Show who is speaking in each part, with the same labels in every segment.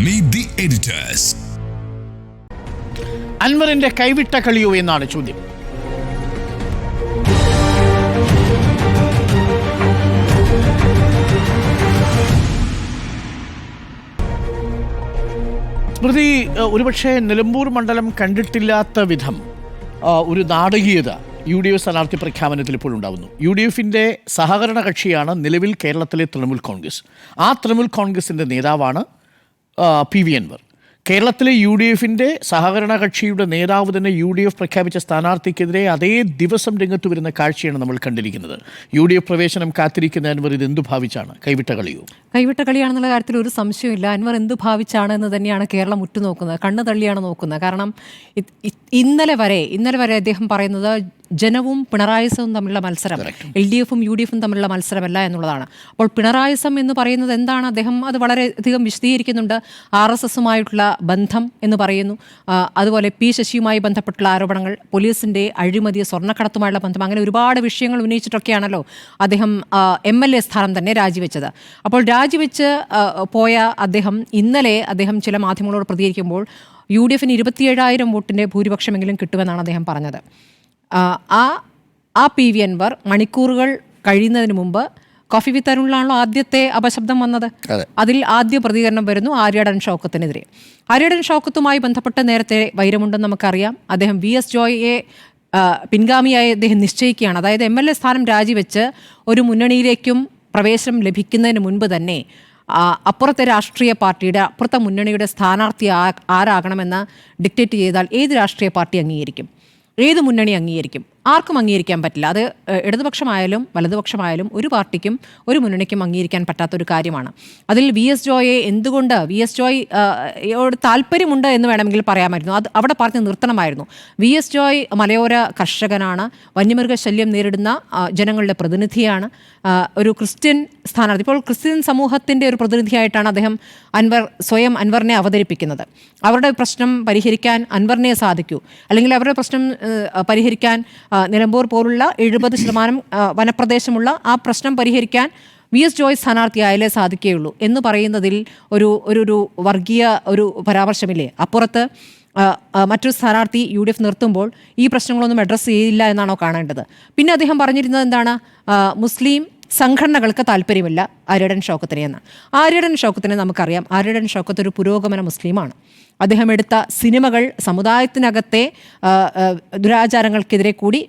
Speaker 1: Meet the editors.
Speaker 2: അൻവറിന്റെ കൈവിട്ട കളിയോ എന്നാണ് ചോദ്യം. സ്മൃതി, ഒരുപക്ഷെ നിലമ്പൂർ മണ്ഡലം കണ്ടിട്ടില്ലാത്ത വിധം ഒരു നാടകീയത UDF സ്ഥാനാർത്ഥി പ്രഖ്യാപനത്തിൽ ഇപ്പോൾ ഉണ്ടാകുന്നു. UDFിൻ്റെ സഹകരണ കക്ഷിയാണ് നിലവിൽ കേരളത്തിലെ തൃണമൂൽ കോൺഗ്രസ്. ആ തൃണമൂൽ കോൺഗ്രസിൻ്റെ നേതാവാണ് PV അൻവർ. കേരളത്തിലെ UDFിൻ്റെ സഹകരണ കക്ഷിയുടെ നേതാവ് തന്നെ UDF പ്രഖ്യാപിച്ച സ്ഥാനാർത്ഥിക്കെതിരെ അതേ ദിവസം രംഗത്ത് വരുന്ന കാഴ്ചയാണ് നമ്മൾ കണ്ടിരിക്കുന്നത്. UDF പ്രവേശനം കാത്തിരിക്കുന്ന അൻവർ ഇത് എന്തു ഭാവിച്ചാണ്? കൈവിട്ട കളിയോ?
Speaker 3: കൈവിട്ട കളിയാണെന്നുള്ള കാര്യത്തിൽ ഒരു സംശയമില്ല. അൻവർ എന്തു ഭാവിച്ചാണ് എന്ന് തന്നെയാണ് കേരളം ഉറ്റുനോക്കുന്നത്, കണ്ണു തള്ളിയാണ് നോക്കുന്നത്. കാരണം ഇന്നലെ വരെ അദ്ദേഹം പറയുന്നത് ജനവും പിണറായിസവും തമ്മിലുള്ള മത്സരം, LDFും UDFും തമ്മിലുള്ള മത്സരമല്ല എന്നുള്ളതാണ്. അപ്പോൾ പിണറായിസം എന്ന് പറയുന്നത് എന്താണ്? അദ്ദേഹം അത് വളരെയധികം വിശദീകരിക്കുന്നുണ്ട്. RSSുമായിട്ടുള്ള ബന്ധം എന്ന് പറയുന്നു. അതുപോലെ P ശശിയുമായി ബന്ധപ്പെട്ടുള്ള ആരോപണങ്ങൾ, പോലീസിൻ്റെ അഴിമതി, സ്വർണ്ണക്കടത്തുമായുള്ള ബന്ധം, അങ്ങനെ ഒരുപാട് വിഷയങ്ങൾ ഉന്നയിച്ചിട്ടൊക്കെയാണല്ലോ അദ്ദേഹം MLA സ്ഥാനം തന്നെ രാജിവെച്ചത്. അപ്പോൾ രാജിവെച്ച് പോയ ഇന്നലെ അദ്ദേഹം ചില മാധ്യമങ്ങളോട് പ്രതികരിക്കുമ്പോൾ UDFിന് 27,000 വോട്ടിൻ്റെ ഭൂരിപക്ഷമെങ്കിലും കിട്ടുമെന്നാണ് അദ്ദേഹം പറഞ്ഞത്. ആ PV അൻവർ മണിക്കൂറുകൾ കഴിയുന്നതിന് മുമ്പ് കോഫി വിത്ത് അരുണിലാണല്ലോ ആദ്യത്തെ അപശബ്ദം വന്നത്. അതിൽ ആദ്യ പ്രതികരണം വരുന്നു ആര്യാടൻ ഷൗക്കത്തിനെതിരെ. ആര്യാടൻ ഷൗക്കത്തുമായി ബന്ധപ്പെട്ട് നേരത്തെ വൈരമുണ്ടെന്ന് നമുക്കറിയാം. അദ്ദേഹം VS ജോയിയെ പിൻഗാമിയായി അദ്ദേഹം നിശ്ചയിക്കുകയാണ്. അതായത് MLA സ്ഥാനം രാജിവെച്ച് ഒരു മുന്നണിയിലേക്കും പ്രവേശനം ലഭിക്കുന്നതിന് മുൻപ് തന്നെ അപ്പുറത്തെ രാഷ്ട്രീയ പാർട്ടിയുടെ, അപ്പുറത്തെ മുന്നണിയുടെ സ്ഥാനാർത്ഥി ആരാകണമെന്ന് ഡിക്റ്റേറ്റ് ചെയ്താൽ ഏത് രാഷ്ട്രീയ പാർട്ടി അംഗീകരിക്കും? ഏത് മുന്നണി അംഗീകരിക്കും? ആർക്കും അംഗീകരിക്കാൻ പറ്റില്ല. അത് ഇടതുപക്ഷമായാലും വലതുപക്ഷമായാലും ഒരു പാർട്ടിക്കും ഒരു മുന്നണിക്കും അംഗീകരിക്കാൻ പറ്റാത്തൊരു കാര്യമാണ്. അതിൽ VS ജോയെ എന്തുകൊണ്ട് VS ജോയോട് താല്പര്യമുണ്ട് എന്ന് വേണമെങ്കിൽ പറയാമായിരുന്നു. അത് അവിടെ പറഞ്ഞ് നിർത്തണമായിരുന്നു. VS ജോയ് മലയോര കർഷകനാണ്, വന്യമൃഗശല്യം നേരിടുന്ന ജനങ്ങളുടെ പ്രതിനിധിയാണ്, ഒരു ക്രിസ്ത്യൻ സ്ഥാനാർത്ഥി. ഇപ്പോൾ ക്രിസ്ത്യൻ സമൂഹത്തിൻ്റെ ഒരു പ്രതിനിധിയായിട്ടാണ് സ്വയം അൻവറിനെ അവതരിപ്പിക്കുന്നത്. അവരുടെ പ്രശ്നം പരിഹരിക്കാൻ അൻവറിനെ സാധിക്കൂ, അല്ലെങ്കിൽ അവരുടെ പ്രശ്നം പരിഹരിക്കാൻ നിലമ്പൂർ പോലുള്ള 70% വനപ്രദേശമുള്ള ആ പ്രശ്നം പരിഹരിക്കാൻ VS ജോയ് സ്ഥാനാർത്ഥിയായാലേ സാധിക്കുകയുള്ളൂ എന്ന് പറയുന്നതിൽ ഒരു വർഗീയ ഒരു പരാമർശമില്ലേ? അപ്പുറത്ത് മറ്റൊരു സ്ഥാനാർത്ഥി UDF നിർത്തുമ്പോൾ ഈ പ്രശ്നങ്ങളൊന്നും അഡ്രസ്സ് ചെയ്യില്ല എന്നാണോ കാണേണ്ടത്? പിന്നെ അദ്ദേഹം പറഞ്ഞിരുന്നത് എന്താണ്? മുസ്ലിം സംഘടനകൾക്ക് താല്പര്യമില്ല ആര്യാടൻ ഷൗക്കത്തിനെ എന്നാണ്. ആര്യാടൻ ഷൗക്കത്തിനെ നമുക്കറിയാം. ആര്യാടൻ ഷൗക്കത്ത് ഒരു പുരോഗമന മുസ്ലിമാണ്. അദ്ദേഹം എടുത്ത സിനിമകൾ സമുദായത്തിനകത്തെ ദുരാചാരങ്ങൾക്കെതിരെ കൂടി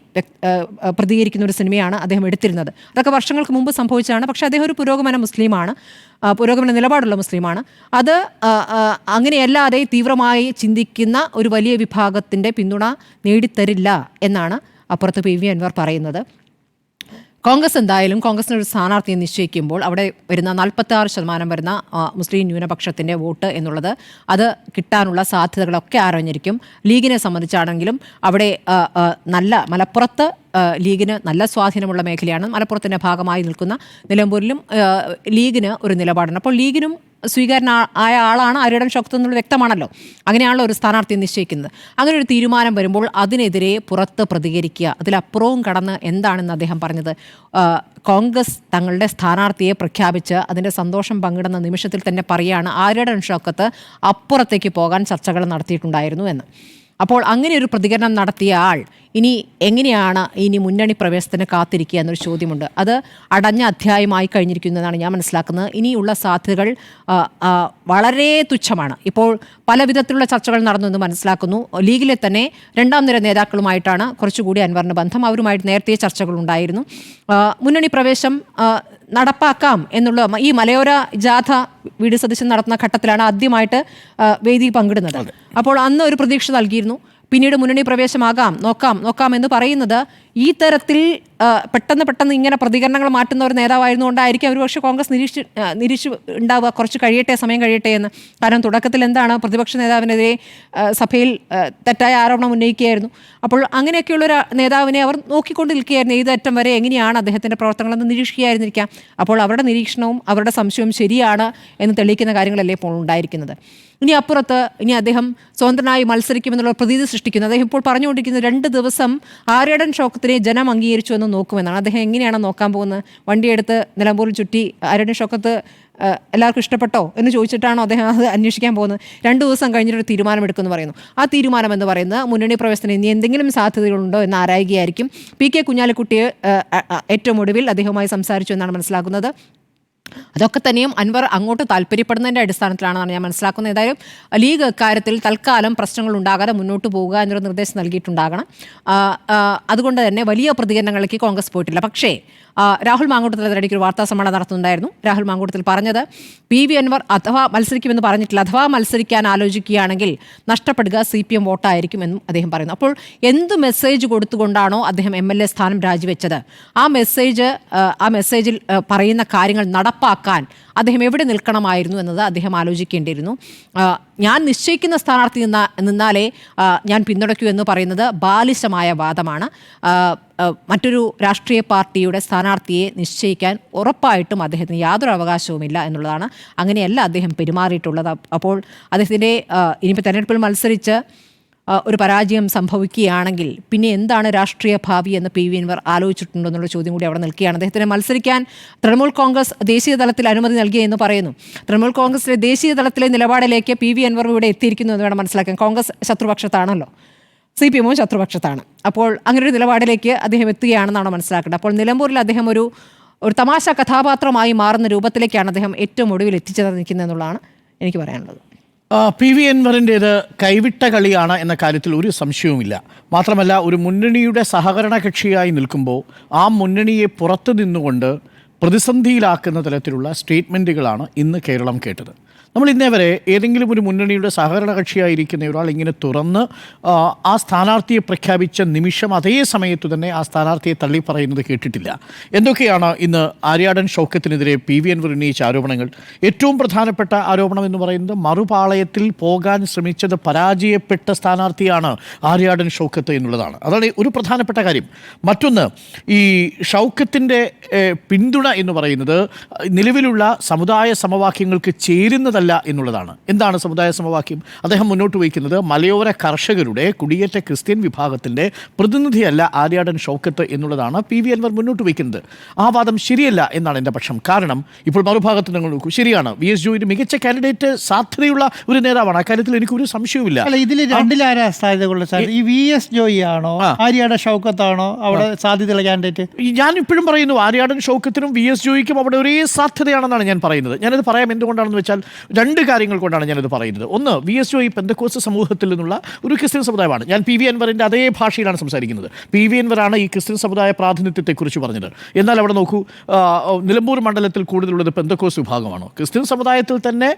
Speaker 3: പ്രതികരിക്കുന്ന ഒരു സിനിമയാണ് അദ്ദേഹം എടുത്തിരുന്നത്. അതൊക്കെ വർഷങ്ങൾക്ക് മുമ്പ് സംഭവിച്ചതാണ്. പക്ഷേ അദ്ദേഹം ഒരു പുരോഗമന മുസ്ലിമാണ്, പുരോഗമന നിലപാടുള്ള മുസ്ലിമാണ്. അത് അങ്ങനെയല്ലാതെ തീവ്രമായി ചിന്തിക്കുന്ന ഒരു വലിയ വിഭാഗത്തിൻ്റെ പിന്തുണ നേടിത്തരില്ല എന്നാണ് അപ്പുറത്ത് PV അൻവർ പറയുന്നത്. കോൺഗ്രസ് എന്തായാലും കോൺഗ്രസിനൊരു സ്ഥാനാർത്ഥിയെ നിശ്ചയിക്കുമ്പോൾ അവിടെ വരുന്ന 46% വരുന്ന മുസ്ലിം ന്യൂനപക്ഷത്തിൻ്റെ വോട്ട് എന്നുള്ളത് അത് കിട്ടാനുള്ള സാധ്യതകളൊക്കെ ആരഞ്ഞിരിക്കും. ലീഗിനെ സംബന്ധിച്ചാണെങ്കിലും അവിടെ മലപ്പുറത്ത് ലീഗിന് നല്ല സ്വാധീനമുള്ള മേഖലയാണ്. മലപ്പുറത്തിൻ്റെ ഭാഗമായി നിൽക്കുന്ന നിലമ്പൂരിലും ലീഗിന് ഒരു നിലപാടുണ്ട്. അപ്പോൾ ലീഗിനും സ്വീകാര്യനായ ആളാണ് ആര്യാടൻ ഷൗക്കത്ത് എന്നുള്ളത് വ്യക്തമാണല്ലോ. അങ്ങനെയാണല്ലോ ഒരു സ്ഥാനാർത്ഥിയെ നിശ്ചയിക്കുന്നത്. അങ്ങനെ ഒരു തീരുമാനം വരുമ്പോൾ അതിനെതിരെ പുറത്ത് പ്രതികരിക്കുക, അതിലപ്പുറവും കടന്ന് എന്താണെന്ന് അദ്ദേഹം പറഞ്ഞത്? കോൺഗ്രസ് തങ്ങളുടെ സ്ഥാനാർത്ഥിയെ പ്രഖ്യാപിച്ച് അതിൻ്റെ സന്തോഷം പങ്കിടുന്ന നിമിഷത്തിൽ തന്നെ പറയുകയാണ് ആര്യാടൻ ഷൗക്കത്ത് അപ്പുറത്തേക്ക് പോകാൻ ചർച്ചകൾ നടത്തിയിട്ടുണ്ടായിരുന്നു എന്ന്. അപ്പോൾ അങ്ങനെ ഒരു പ്രതികരണം നടത്തിയ ആൾ ഇനി എങ്ങനെയാണ് മുന്നണി പ്രവേശനത്തിന് കാത്തിരിക്കുക എന്നൊരു ചോദ്യമുണ്ട്. അത് അടഞ്ഞ അധ്യായമായി കഴിഞ്ഞിരിക്കുന്നതാണ് ഞാൻ മനസ്സിലാക്കുന്നത്. ഇനിയുള്ള സാധ്യതകൾ വളരെ തുച്ഛമാണ്. ഇപ്പോൾ പല വിധത്തിലുള്ള ചർച്ചകൾ നടന്നു എന്ന് മനസ്സിലാക്കുന്നു. ലീഗിലെ തന്നെ 2ാം നിര നേതാക്കളുമായിട്ടാണ് കുറച്ചുകൂടി അൻവറിന് ബന്ധം. അവരുമായിട്ട് നേരത്തെ ചർച്ചകളുണ്ടായിരുന്നു. മുന്നണി പ്രവേശം നടപ്പാക്കാം എന്നുള്ള ഈ മലയോര ജാഥ VD സതീശൻ നടത്തുന്ന ഘട്ടത്തിലാണ് ആദ്യമായിട്ട് വേദി പങ്കിടുന്നത്. അപ്പോൾ അന്ന് ഒരു പ്രതീക്ഷ നൽകിയിരുന്നു. പിന്നീട് മുന്നണി പ്രവേശമാകാം, നോക്കാം എന്ന് പറയുന്നത് ഈ തരത്തിൽ പെട്ടെന്ന് ഇങ്ങനെ പ്രതികരണങ്ങൾ മാറ്റുന്ന ഒരു നേതാവായിരുന്നുകൊണ്ടായിരിക്കും അവർ പക്ഷേ കോൺഗ്രസ് നിരീക്ഷിച്ച് ഉണ്ടാവുക സമയം കഴിയട്ടെ എന്ന്. കാരണം തുടക്കത്തിൽ എന്താണ്, പ്രതിപക്ഷ നേതാവിനെതിരെ സഭയിൽ തെറ്റായ ആരോപണം ഉന്നയിക്കുകയായിരുന്നു. അപ്പോൾ അങ്ങനെയൊക്കെയുള്ളൊരു നേതാവിനെ അവർ നോക്കിക്കൊണ്ട് നിൽക്കുകയായിരുന്നു. ഏതറ്റം വരെ എങ്ങനെയാണ് അദ്ദേഹത്തിൻ്റെ പ്രവർത്തനങ്ങളെന്ന് നിരീക്ഷിക്കുകയായിരുന്നിരിക്കാം. അപ്പോൾ അവരുടെ നിരീക്ഷണവും അവരുടെ സംശയവും ശരിയാണ് എന്ന് തെളിയിക്കുന്ന കാര്യങ്ങളല്ലേ ഇപ്പോൾ ഉണ്ടായിരിക്കുന്നത്. ഇനി അപ്പുറത്ത് അദ്ദേഹം സ്വതന്ത്രനായി മത്സരിക്കുമെന്നുള്ള പ്രതീതി സൃഷ്ടിക്കുന്നു. അദ്ദേഹം ഇപ്പോൾ പറഞ്ഞുകൊണ്ടിരിക്കുന്നത് 2 ദിവസം ആര്യാടൻ ഷൗക്കത്തിന് സ്ഥാനാർത്ഥിയെ ജനം അംഗീകരിച്ചു എന്ന് നോക്കുമെന്നാണ്. അദ്ദേഹം എങ്ങനെയാണ് നോക്കാൻ പോകുന്നത്? വണ്ടിയെടുത്ത് നിലമ്പൂരിൽ ചുറ്റി ആര്യാടൻ ഷൗക്കത്ത് എല്ലാവർക്കും ഇഷ്ടപ്പെട്ടോ എന്ന് ചോദിച്ചിട്ടാണോ അദ്ദേഹം അത് അന്വേഷിക്കാൻ പോകുന്നത്? 2 ദിവസം കഴിഞ്ഞിട്ടൊരു തീരുമാനമെടുക്കുമെന്ന് പറയുന്നു. ആ തീരുമാനം എന്ന് പറയുന്നത് മുന്നണി പ്രവേശനത്തിന് ഇനി എന്തെങ്കിലും സാധ്യതകളുണ്ടോ എന്ന് ആരായുകയായിരിക്കും. പി കെ കുഞ്ഞാലിക്കുട്ടിയെ ഏറ്റവും ഒടുവിൽ അദ്ദേഹവുമായി സംസാരിച്ചു എന്നാണ് മനസ്സിലാക്കുന്നത്. അതൊക്കെ തന്നെയും അൻവർ അങ്ങോട്ട് താല്പര്യപ്പെടുന്നതിൻ്റെ അടിസ്ഥാനത്തിലാണെന്നാണ് ഞാൻ മനസ്സിലാക്കുന്നത്. ഏതായാലും ലീഗ് കാര്യത്തിൽ തൽക്കാലം പ്രശ്നങ്ങൾ ഉണ്ടാകാതെ മുന്നോട്ട് പോവുക എന്നൊരു നിർദ്ദേശം നൽകിയിട്ടുണ്ടാകണം. അതുകൊണ്ട് തന്നെ വലിയ പ്രതികരണങ്ങളിലേക്ക് കോൺഗ്രസ് പോയിട്ടില്ല. പക്ഷേ രാഹുൽ മാങ്കൂട്ടത്തിൽ അതിനിടയ്ക്ക് ഒരു വാർത്താ സമ്മേളനം നടത്തുന്നുണ്ടായിരുന്നു. രാഹുൽ മാങ്കൂട്ടത്തിൽ പറഞ്ഞത് PV അൻവർ അഥവാ മത്സരിക്കുമെന്ന് പറഞ്ഞിട്ടില്ല, അഥവാ മത്സരിക്കാൻ ആലോചിക്കുകയാണെങ്കിൽ നഷ്ടപ്പെടുക CPM വോട്ടായിരിക്കും എന്നും അദ്ദേഹം പറയുന്നു. അപ്പോൾ എന്ത് മെസ്സേജ് കൊടുത്തുകൊണ്ടാണോ അദ്ദേഹം MLA സ്ഥാനം രാജിവെച്ചത്, ആ മെസ്സേജിൽ പറയുന്ന കാര്യങ്ങൾ നടപ്പാക്കാൻ അദ്ദേഹം എവിടെ നിൽക്കണമായിരുന്നു എന്നത് അദ്ദേഹം ആലോചിക്കേണ്ടിയിരുന്നു. ഞാൻ നിശ്ചയിക്കുന്ന സ്ഥാനാർത്ഥി നിന്നാലേ ഞാൻ പിന്തുണയ്ക്കൂ എന്ന് പറയുന്നത് ബാലിശമായ വാദമാണ്. മറ്റൊരു രാഷ്ട്രീയ പാർട്ടിയുടെ സ്ഥാനാർത്ഥിയെ നിശ്ചയിക്കാൻ ഉറപ്പായിട്ടും അദ്ദേഹത്തിന് യാതൊരു അവകാശവുമില്ല എന്നുള്ളതാണ്. അങ്ങനെയല്ല അദ്ദേഹം പെരുമാറിയിട്ടുള്ളത്. അപ്പോൾ അദ്ദേഹത്തിൻ്റെ ഇനിയിപ്പോൾ തെരഞ്ഞെടുപ്പിൽ മത്സരിച്ച് ഒരു പരാജയം സംഭവിക്കുകയാണെങ്കിൽ പിന്നെ എന്താണ് രാഷ്ട്രീയ ഭാവി എന്ന് PV അൻവർ ആലോചിച്ചിട്ടുണ്ടോ എന്നുള്ള ചോദ്യം കൂടി അവിടെ നിൽക്കുകയാണ്. അദ്ദേഹത്തിന് മത്സരിക്കാൻ തൃണമൂൽ കോൺഗ്രസ് ദേശീയ തലത്തിൽ അനുമതി നൽകിയെന്ന് പറയുന്നു. തൃണമൂൽ കോൺഗ്രസിലെ ദേശീയ തലത്തിലെ നിലപാടിലേക്ക് PV അൻവർ ഇവിടെ എത്തിയിരിക്കുന്നു എന്ന് വേണം മനസ്സിലാക്കാൻ. കോൺഗ്രസ് ശത്രുപക്ഷത്താണല്ലോ, CPM ശത്രുപക്ഷത്താണ്. അപ്പോൾ അങ്ങനെ ഒരു നിലപാടിലേക്ക് അദ്ദേഹം എത്തുകയാണെന്നാണ് മനസ്സിലാക്കേണ്ടത്. അപ്പോൾ നിലമ്പൂരിൽ അദ്ദേഹം ഒരു തമാശ കഥാപാത്രമായി മാറുന്ന രൂപത്തിലേക്കാണ് അദ്ദേഹം ഏറ്റവും ഒടുവിൽ എത്തിച്ചേർന്നിരിക്കുന്നത് എന്നുള്ളതാണ് എനിക്ക് പറയാനുള്ളത്.
Speaker 2: PV അൻവറിൻ്റേത് കൈവിട്ട കളിയാണ് എന്ന കാര്യത്തിൽ ഒരു സംശയവുമില്ല. മാത്രമല്ല, ഒരു മുന്നണിയുടെ സഹകരണ കക്ഷിയായി നിൽക്കുമ്പോൾ ആ മുന്നണിയെ പുറത്തു നിന്നുകൊണ്ട് പ്രതിസന്ധിയിലാക്കുന്ന തരത്തിലുള്ള സ്റ്റേറ്റ്മെൻറ്റുകളാണ് ഇന്ന് കേരളം കേട്ടത്. നമ്മൾ ഇന്നേ വരെ ഏതെങ്കിലും ഒരു മുന്നണിയുടെ സഹകരണ കക്ഷിയായിരിക്കുന്ന ഒരാൾ ഇങ്ങനെ തുറന്ന് ആ സ്ഥാനാർത്ഥിയെ പ്രഖ്യാപിച്ച നിമിഷം അതേ സമയത്ത് തന്നെ ആ സ്ഥാനാർത്ഥിയെ തള്ളിപ്പറയുന്നത് കേട്ടിട്ടില്ല. എന്തൊക്കെയാണ് ഇന്ന് ആര്യാടൻ ഷൗക്കത്തിനെതിരെ PV അൻവർ ഉന്നയിച്ച ആരോപണങ്ങൾ? ഏറ്റവും പ്രധാനപ്പെട്ട ആരോപണം എന്ന് പറയുന്നത് മറുപാളയത്തിൽ പോകാൻ ശ്രമിച്ചത് പരാജയപ്പെട്ട സ്ഥാനാർത്ഥിയാണ് ആര്യാടൻ ഷൗക്കത്ത് എന്നുള്ളതാണ്. അതാണ് ഒരു പ്രധാനപ്പെട്ട കാര്യം. മറ്റൊന്ന്, ഈ ഷൗക്കത്തിൻ്റെ പിന്തുണ എന്ന് പറയുന്നത് നിലവിലുള്ള സമുദായ സമവാക്യങ്ങൾക്ക് ചേരുന്നതല്ല എന്നുള്ളതാണ്. എന്താണ് സമുദായ സമവാക്യം? അദ്ദേഹം മുന്നോട്ട് വയ്ക്കുന്നത് മലയോര കർഷകരുടെ കുടിയേറ്റ ക്രിസ്ത്യൻ വിഭാഗത്തിൻ്റെ പ്രതിനിധിയല്ല ആര്യാടൻ ഷൗക്കത്ത് എന്നുള്ളതാണ് PV അൻവർ മുന്നോട്ട് വയ്ക്കുന്നത്. ആ വാദം ശരിയല്ല എന്നാണ് എൻ്റെ പക്ഷം. കാരണം ഇപ്പോൾ മറുഭാഗത്ത് നിങ്ങൾ നോക്കൂ, ശരിയാണ്, VS ജോയിന് മികച്ച കാൻഡിഡേറ്റ് സാധ്യതയുള്ള ഒരു നേതാവാണ്. അക്കാര്യത്തിൽ എനിക്കൊരു സംശയവുമില്ല.
Speaker 1: ഇതിൽ രണ്ടിലാരാ സാധ്യതകളുള്ളത് സാർ? ഈ VS ജോയി ആണോ ആര്യാടൻ ഷൗക്കത്താണോ അവിടെ സാധ്യതയുള്ള കാൻഡിഡേറ്റ്?
Speaker 2: ഞാൻ ഇപ്പോഴും പറയുന്നു, ആര്യാടൻ ഷൗക്കത്തിനും VS ജോയിക്കും അവിടെ ഒരേ സാധ്യതയാണെന്നാണ് ഞാൻ പറയുന്നത്. ഞാനത് പറയാം എന്തുകൊണ്ടാണെന്ന് വെച്ചാൽ 2 കാര്യങ്ങൾ കൊണ്ടാണ് ഞാനത് പറയുന്നത്. ഒന്ന്, VS ജോയി പെന്തക്കോസ്ത് സമൂഹത്തിൽ നിന്നുള്ള ഒരു ക്രിസ്ത്യൻ സമുദായമാണ്. ഞാൻ PV അൻവറിൻ്റെ അതേ ഭാഷയിലാണ് സംസാരിക്കുന്നത്. PV അൻവറാണ് ഈ ക്രിസ്ത്യൻ സമുദായ പ്രാതിനിധ്യത്തെക്കുറിച്ച് പറഞ്ഞത്. എന്നാൽ അവിടെ നോക്കൂ, നിലമ്പൂർ മണ്ഡലത്തിൽ കൂടുതലുള്ളത് പെന്തക്കോസ്ത് വിഭാഗമാണോ? ക്രിസ്ത്യൻ സമുദായത്തിൽ തന്നെ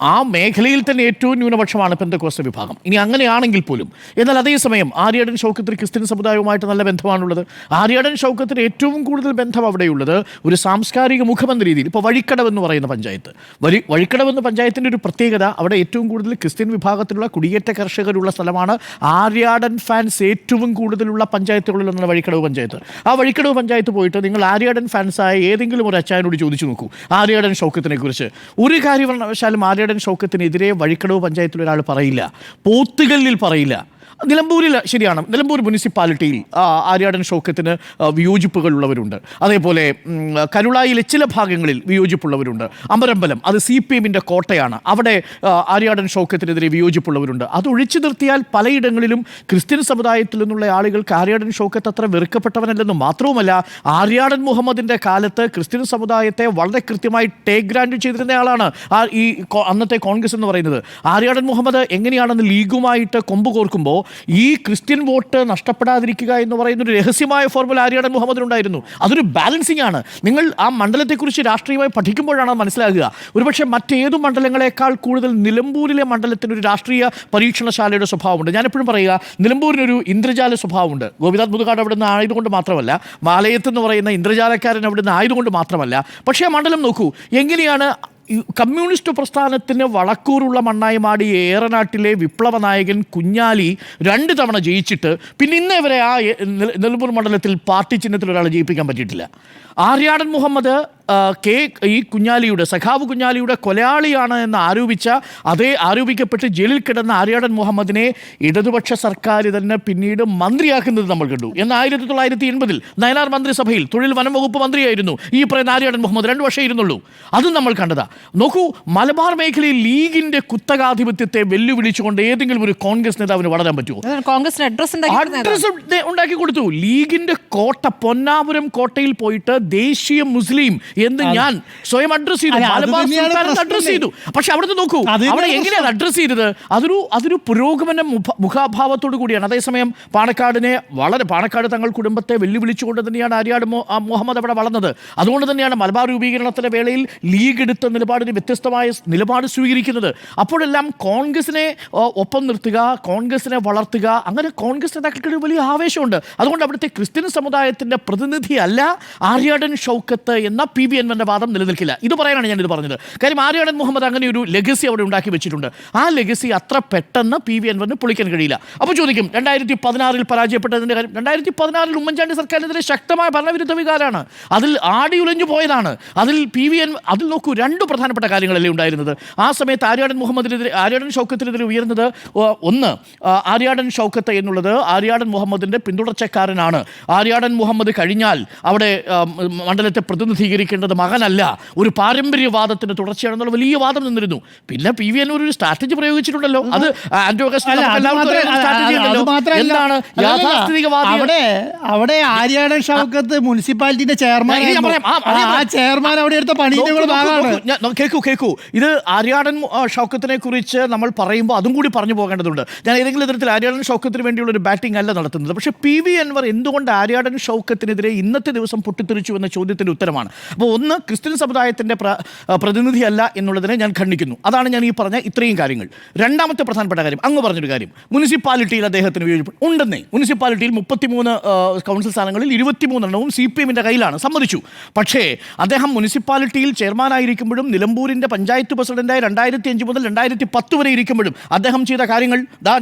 Speaker 2: ആ മേഖലയിൽ തന്നെ ഏറ്റവും ന്യൂനപക്ഷമാണ് പെന്തക്കോസ്ത് വിഭാഗം. ഇനി അങ്ങനെയാണെങ്കിൽ പോലും, എന്നാൽ അതേസമയം ആര്യാടൻ ഷൗക്കത്തിന് ക്രിസ്ത്യൻ സമുദായവുമായിട്ട് നല്ല ബന്ധമാണുള്ളത്. ആര്യാടൻ ഷൗക്കത്തിന് ഏറ്റവും കൂടുതൽ ബന്ധം അവിടെയുള്ളത് ഒരു സാംസ്കാരിക മുഖമെന്ന രീതിയിൽ. ഇപ്പോൾ വഴിക്കടവ് എന്ന് പറയുന്ന പഞ്ചായത്ത്, വഴിക്കടവ് എന്ന പഞ്ചായത്തിൻ്റെ ഒരു പ്രത്യേകത, അവിടെ ഏറ്റവും കൂടുതൽ ക്രിസ്ത്യൻ വിഭാഗത്തിലുള്ള കുടിയേറ്റ കർഷകരുള്ള സ്ഥലമാണ്. ആര്യാടൻ ഫാൻസ് ഏറ്റവും കൂടുതലുള്ള പഞ്ചായത്തുകളിലൊന്നാണ് വഴിക്കടവ് പഞ്ചായത്ത്. ആ വഴിക്കടവ് പഞ്ചായത്ത് പോയിട്ട് നിങ്ങൾ ആര്യാടൻ ഫാൻസായ ഏതെങ്കിലും ഒരു അച്ചായനോട് ചോദിച്ചു നോക്കൂ ആര്യാടൻ ഷൗക്കത്തിനെ കുറിച്ച്. ഒരു കാര്യവശാലും ആര്യാടൻ ഷൗക്കത്തിനെതിരെ വഴിക്കടവ് പഞ്ചായത്തിൽ ഒരാൾ പറയില്ല, പോത്തുകല്ലിൽ പറയില്ല. നിലമ്പൂരിൽ ശരിയാണ്, നിലമ്പൂർ മുനിസിപ്പാലിറ്റിയിൽ ആര്യാടൻ ഷൗക്കത്തിന് വിയോജിപ്പുകളുള്ളവരുണ്ട്. അതേപോലെ കരുളായിലെ ചില ഭാഗങ്ങളിൽ വിയോജിപ്പുള്ളവരുണ്ട്. അമരമ്പലം അത് CPMൻ്റെ കോട്ടയാണ്, അവിടെ ആര്യാടൻ ഷൗക്കത്തിനെതിരെ വിയോജിപ്പുള്ളവരുണ്ട്. അത് ഒഴിച്ചു നിർത്തിയാൽ പലയിടങ്ങളിലും ക്രിസ്ത്യൻ സമുദായത്തിൽ നിന്നുള്ള ആളുകൾക്ക് ആര്യാടൻ ഷൗക്കത്ത് അത്ര വെറുക്കപ്പെട്ടവനല്ലെന്ന് മാത്രവുമല്ല, ആര്യാടൻ മുഹമ്മദിൻ്റെ കാലത്ത് ക്രിസ്ത്യൻ സമുദായത്തെ വളരെ കൃത്യമായി ടേക്ക് ഗ്രാൻഡ് ചെയ്തിരുന്ന ആളാണ് ഈ അന്നത്തെ കോൺഗ്രസ് എന്ന് പറയുന്നത്. ആര്യാടൻ മുഹമ്മദ് എങ്ങനെയാണെന്ന് ലീഗുമായിട്ട് കൊമ്പ് കോർക്കുമ്പോൾ ഈ ക്രിസ്ത്യൻ വോട്ട് നഷ്ടപ്പെടാതിരിക്കുക എന്ന് പറയുന്ന ഒരു രഹസ്യമായ ഫോർമുല ആര്യാടൻ മുഹമ്മദിനുണ്ടായിരുന്നു. അതൊരു ബാലൻസിങ് ആണ്. നിങ്ങൾ ആ മണ്ഡലത്തെക്കുറിച്ച് രാഷ്ട്രീയമായി പഠിക്കുമ്പോഴാണ് മനസ്സിലാകുക. ഒരുപക്ഷെ മറ്റേതു മണ്ഡലങ്ങളെക്കാൾ കൂടുതൽ നിലമ്പൂരിലെ മണ്ഡലത്തിനൊരു രാഷ്ട്രീയ പരീക്ഷണശാലയുടെ സ്വഭാവമുണ്ട്. ഞാനെപ്പോഴും പറയുക, നിലമ്പൂരിനൊരു ഇന്ദ്രജാല സ്വഭാവമുണ്ട്. ഗോപിനാഥ് മുതുകാട് അവിടെ നിന്ന് ആയതുകൊണ്ട് മാത്രമല്ല, മാലയത്ത് എന്ന് പറയുന്ന ഇന്ദ്രജാലക്കാരൻ അവിടെ നിന്ന് ആയതുകൊണ്ട് മാത്രമല്ല. പക്ഷേ ആ മണ്ഡലം നോക്കൂ, എങ്ങനെയാണ് കമ്മ്യൂണിസ്റ്റ് പ്രസ്ഥാനത്തിന് വളക്കൂറുള്ള മണ്ണായി മാടിയ ഏറനാട്ടിലെ വിപ്ലവ നായകൻ കുഞ്ഞാലി 2 തവണ ജയിച്ചിട്ട് പിന്നെ ഇന്നേ വരെ ആ നിലമ്പൂർ മണ്ഡലത്തിൽ പാർട്ടി ചിഹ്നത്തിൽ ഒരാളെ ജയിപ്പിക്കാൻ പറ്റിയിട്ടില്ല. ആര്യാടൻ മുഹമ്മദ് ഈ കുഞ്ഞാലിയുടെ സഖാവ് കുഞ്ഞാലിയുടെ കൊലയാളിയാണ് എന്ന് ആരോപിക്കപ്പെട്ട് ജയിലിൽ കിടന്ന ആര്യാടൻ മുഹമ്മദിനെ ഇടതുപക്ഷ സർക്കാർ തന്നെ പിന്നീട് മന്ത്രിയാക്കുന്നത് നമ്മൾ കണ്ടു. എന്ന് 1980 നയനാർ മന്ത്രിസഭയിൽ തൊഴിൽ വനം വകുപ്പ് മന്ത്രിയായിരുന്നു ഈ പറയുന്ന ആര്യാടൻ മുഹമ്മദ്. 2 വർഷം ഇരുന്നുള്ളൂ. അതും നമ്മൾ കണ്ടതാ. നോക്കൂ, മലബാർ മേഖലയിൽ ലീഗിന്റെ കുത്തകാധിപത്യത്തെ വെല്ലുവിളിച്ചുകൊണ്ട് ഏതെങ്കിലും ഒരു കോൺഗ്രസ് നേതാവിന് വളരാൻ പറ്റുമോ?
Speaker 3: കോൺഗ്രസിന് അഡ്രസ്
Speaker 2: ഉണ്ടാക്കി കൊടുത്തു. ലീഗിന്റെ കോട്ട പൊന്നാപുരം കോട്ടയിൽ പോയിട്ട് ദേശീയ മുസ്ലിം എന്ന് ഞാൻ സ്വയം അഡ്രസ് ചെയ്തു. മലബാർ സുൽത്താൻ അഡ്രസ് ചെയ്തു. പക്ഷെ അവിടുത്തെ നോക്കൂ, അവിടെ എങ്ങനെയാണ് അഡ്രസ് ചെയ്തത്? അതൊരു പുരോഗമന മുഖാഭാവത്തോടു കൂടിയാണ്. അതേസമയം പാണക്കാട് തങ്ങൾ കുടുംബത്തെ വെല്ലുവിളിച്ചുകൊണ്ട് തന്നെയാണ് ആര്യാടൻ മുഹമ്മദ് അവിടെ വളർന്നത്. അതുകൊണ്ട് തന്നെയാണ് മലബാർ രൂപീകരണത്തിന്റെ വേളയിൽ ലീഗ് എടുത്ത നിലപാടിന് വ്യത്യസ്തമായ നിലപാട് സ്വീകരിക്കുന്നത്. അപ്പോഴെല്ലാം കോൺഗ്രസിനെ ഒപ്പം നിർത്തുക, കോൺഗ്രസിനെ വളർത്തുക, അങ്ങനെ കോൺഗ്രസ് നേതാക്കൾക്ക് വലിയ ആവേശമുണ്ട്. അതുകൊണ്ട് അവിടുത്തെ ക്രിസ്ത്യൻ സമുദായത്തിന്റെ പ്രതിനിധിയല്ല ആര്യാടൻ ഷൗക്കത്ത് എന്ന PV അൻവറിന്റെ വാദം നിലനിൽക്കില്ല. ഇത് പറയാനാണ് ഞാനിത് പറഞ്ഞത്. കാര്യം ആര്യാടൻ മുഹമ്മദ് അങ്ങനെ ഒരു ലെഗസി അവിടെ ഉണ്ടാക്കി വെച്ചിട്ടുണ്ട്. ആ ലെഗസി അത്ര പെട്ടെന്ന് PV അൻവറിന് പൊളിക്കാൻ കഴിയില്ല. അപ്പോൾ ചോദിക്കും, 2016 പരാജയപ്പെട്ടതിന്റെ കാര്യം. 2016 ഉമ്മൻചാണ്ടി സർക്കാരിനെതിരെ ശക്തമായ ഭരണവിരുദ്ധ വികാരമാണ്. അതിൽ ആടിയുലഞ്ഞു പോയതാണ്. അതിൽ നോക്കൂ, 2 പ്രധാനപ്പെട്ട കാര്യങ്ങളല്ലേ ഉണ്ടായിരുന്നത്. ആ സമയത്ത് ആര്യാടൻ ഷൗക്കത്തിനെതിരെ ഉയർന്നത് ഒന്ന്, ആര്യാടൻ ഷൗക്കത്ത് എന്നുള്ളത് ആര്യാടൻ മുഹമ്മദിന്റെ പിന്തുടർച്ചക്കാരനാണ്. ആര്യാടൻ മുഹമ്മദ് കഴിഞ്ഞാൽ അവിടെ മണ്ഡലത്തെ പ്രതിനിധീകരിക്കേണ്ടത് മകനല്ല, ഒരു പാരമ്പര്യവാദത്തിന്റെ തുടർച്ചയാണെന്നുള്ള വലിയ വാദം നിന്നിരുന്നു. പിന്നെ PV അൻവർ ഒരു സ്ട്രാറ്റജി പ്രയോഗിച്ചിട്ടുണ്ടല്ലോ. അത്
Speaker 1: അവിടെ ആര്യാടൻ ഷൗക്കത്ത് മുനിസിപ്പാലിറ്റിന്റെ ചെയർമാൻ അവിടെ എടുത്ത പണിയുടെ ഭാഗമാണ്.
Speaker 2: കേൾക്കൂ, ഇത് ആര്യാടൻ ഷൗക്കത്തിനെ കുറിച്ച് നമ്മൾ പറയുമ്പോൾ അതും കൂടി പറഞ്ഞു പോകേണ്ടതുണ്ട്. ഞാൻ ഏതെങ്കിലും തരത്തിൽ ആര്യാടൻ ഷൗക്കത്തിന് വേണ്ടിയുള്ള ഒരു ബാറ്റിംഗ് അല്ല നടത്തുന്നത്. പക്ഷേ PV അൻവർ എന്തുകൊണ്ട് ആര്യാടൻ ഷൗക്കത്തിനെതിരെ ഇന്നത്തെ ദിവസം പൊട്ടിത്തെറിച്ചു എന്ന ചോദ്യത്തിന്റെ ഉത്തരമാണ്. അപ്പോൾ ഒന്ന്, ക്രിസ്ത്യൻ സമുദായത്തിന്റെ പ്രതിനിധിയല്ല എന്നുള്ളതിനെ ഞാൻ ഖണ്ഡിക്കുന്നു. അതാണ് ഞാൻ ഈ പറഞ്ഞ ഇത്രയും കാര്യങ്ങൾ. രണ്ടാമത്തെ പ്രധാനപ്പെട്ട കാര്യം, അങ്ങ് പറഞ്ഞൊരു കാര്യം, മുനിസിപ്പാലിറ്റിയിൽ അദ്ദേഹത്തിന് ഉണ്ടെന്നേ. മുനിസിപ്പാലിറ്റിയിൽ 33 കൗൺസിൽ സ്ഥാനങ്ങളിൽ 23 CPM-ന്റെ കയ്യിലാണ്, സമ്മതിച്ചു. പക്ഷേ അദ്ദേഹം മുനിസിപ്പാലിറ്റിയിൽ ചെയർമാനായിരിക്കുമ്പോഴും നിലമ്പൂരിന്റെ പഞ്ചായത്ത് പ്രസിഡന്റായി 2005 മുതൽ 2010 വരെ ഇരിക്കുമ്പോഴും അദ്ദേഹം ചെയ്ത കാര്യങ്ങൾ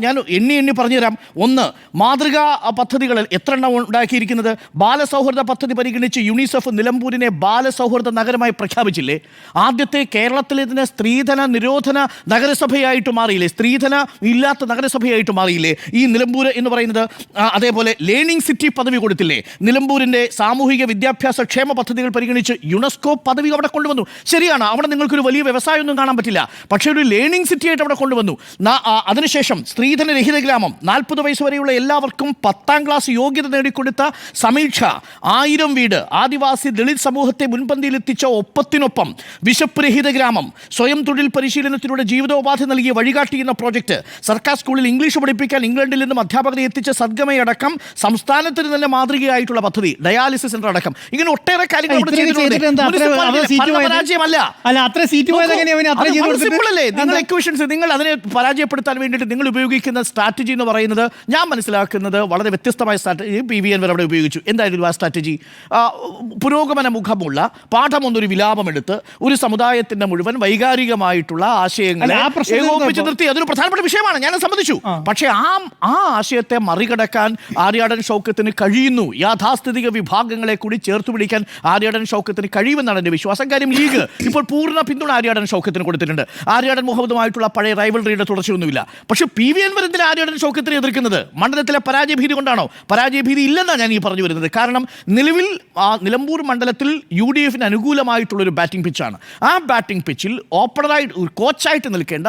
Speaker 2: ഞാൻ എണ്ണി പറഞ്ഞുതരാം. ഒന്ന്, മാതൃകാ പദ്ധതികൾ എത്ര എണ്ണം ഉണ്ടാക്കിയിരിക്കുന്നത്? ബാലസൗഹൃദ പദ്ധതി പരിഗണിച്ച് യുണിസെഫ് നിലമ്പൂരിനെ ബാലസൗഹൃദ നഗരമായി പ്രഖ്യാപിച്ചില്ലേ? ആദ്യത്തെ കേരളത്തിലെ തന്നെ സ്ത്രീധന നിരോധന നഗരസഭയായിട്ട് മാറിയില്ലേ? സ്ത്രീധന ഇല്ലാത്ത നഗരസഭയായിട്ട് മാറിയില്ലേ ഈ നിലമ്പൂർ എന്ന് പറയുന്നത്? അതേപോലെ ലേണിംഗ് സിറ്റി പദവി കൊടുത്തില്ലേ? നിലമ്പൂരിൻ്റെ സാമൂഹിക വിദ്യാഭ്യാസ ക്ഷേമ പദ്ധതികൾ പരിഗണിച്ച് യുനെസ്കോ പദവി അവിടെ കൊണ്ടുവന്നു. ശരിയാണ്, അവിടെ നിങ്ങൾക്കൊരു വലിയ വ്യവസായമൊന്നും കാണാൻ പറ്റില്ല, പക്ഷേ ഒരു ലേണിംഗ് സിറ്റി ആയിട്ട് അവിടെ കൊണ്ടുവന്നു. അതിനുശേഷം സ്ത്രീധന രഹിത ഗ്രാമം, 40 വയസ്സ് വരെയുള്ള എല്ലാവർക്കും 10ാം ക്ലാസ് യോഗ്യത നേടിക്കൊടുത്ത സമീക്ഷ, 1000 വീട്, ആദിവാസി ദളിത് സമൂഹത്തെ മുൻപന്തിയിലെത്തിച്ച ഒപ്പത്തിനൊപ്പം, വിശപ്പ് രഹിത ഗ്രാമം, സ്വയം തൊഴിൽ പരിശീലനത്തിലൂടെ ജീവിതോപാധി നൽകിയ വഴികാട്ടി എന്ന പ്രോജക്റ്റ്, സർക്കാർ സ്കൂളിൽ ഇംഗ്ലീഷ് പഠിപ്പിക്കാൻ ഇംഗ്ലണ്ടിൽ നിന്നും അധ്യാപകരെ എത്തിച്ച സദ്ഗമയടക്കം സംസ്ഥാനത്തിന് തന്നെ മാതൃകയായിട്ടുള്ള പദ്ധതി, ഡയാലിസിസ് സെന്റർ അടക്കം, ഇങ്ങനെ ഒട്ടേറെ കാര്യങ്ങൾ നിങ്ങൾ അതിനെ പരാജയപ്പെടുത്താൻ വേണ്ടിയിട്ട് നിങ്ങൾ ഉപയോഗിക്കുന്ന സ്ട്രാറ്റജി എന്ന് പറയുന്നത് ഞാൻ മനസ്സിലാക്കുന്നത് വളരെ വ്യത്യസ്തമായ സ്ട്രാറ്റജി PV അൻവർ അവിടെ ഉപയോഗിച്ചു. എന്തായിരുന്നു ആ സ്ട്രാറ്റജി? പുരോഗമന മുഖമുള്ള പാഠമൊന്നൊരു വിലാപമെടുത്ത് ഒരു സമുദായത്തിന്റെ മുഴുവൻ വൈകാരികമായിട്ടുള്ള ആശയങ്ങളെ ഏകോപിപ്പിച്ച് നിർത്തി. അതൊരു പ്രധാനപ്പെട്ട വിഷയമാണ്, ഞാൻ സമ്മതിച്ചു. പക്ഷേ ആ ആശയത്തെ മറികടക്കാൻ ആര്യാടൻ ഷൗക്കത്തിന് കഴിയുന്നു. യാഥാസ്ഥിതിക വിഭാഗങ്ങളെ കൂടി ചേർത്ത് പിടിക്കാൻ ആര്യാടൻ ഷൗക്കത്തിന് കഴിയുമെന്നാണ് എൻ്റെ വിശ്വാസം. കാര്യം ലീഗ് ഇപ്പോൾ പൂർണ്ണ പിന്തുണ ആര്യാടൻ ഷൗക്കത്തിന് കൊടുത്തിട്ടുണ്ട്. ആര്യാടൻ മുഹമ്മദുമായിട്ടുള്ള പഴയ റൈവൽറിയുടെ തുടർച്ചയൊന്നുമില്ല. പക്ഷേ PV അൻവർ എന്തിനാ ആര്യാടൻ ഷൗക്കത്തിനെ എതിർക്കുന്നത്? മണ്ഡലത്തിലെ പരാജയഭീതി കൊണ്ടാണോ? പരാജയഭീതി ഇല്ലെന്നാണ് ഞാൻ ഈ പറഞ്ഞു വരുന്നത്. കാരണം നിലവിൽ നിലമ്പൂർ മണ്ഡലത്തിൽ UDF-ന് അനുകൂലമായിട്ടുള്ളൊരു ബാറ്റിംഗ് പിച്ചാണ്. ആ ബാറ്റിംഗ് പിച്ചിൽ ഓപ്പണറായിട്ട് ഒരു കോച്ചായിട്ട് നിൽക്കേണ്ട,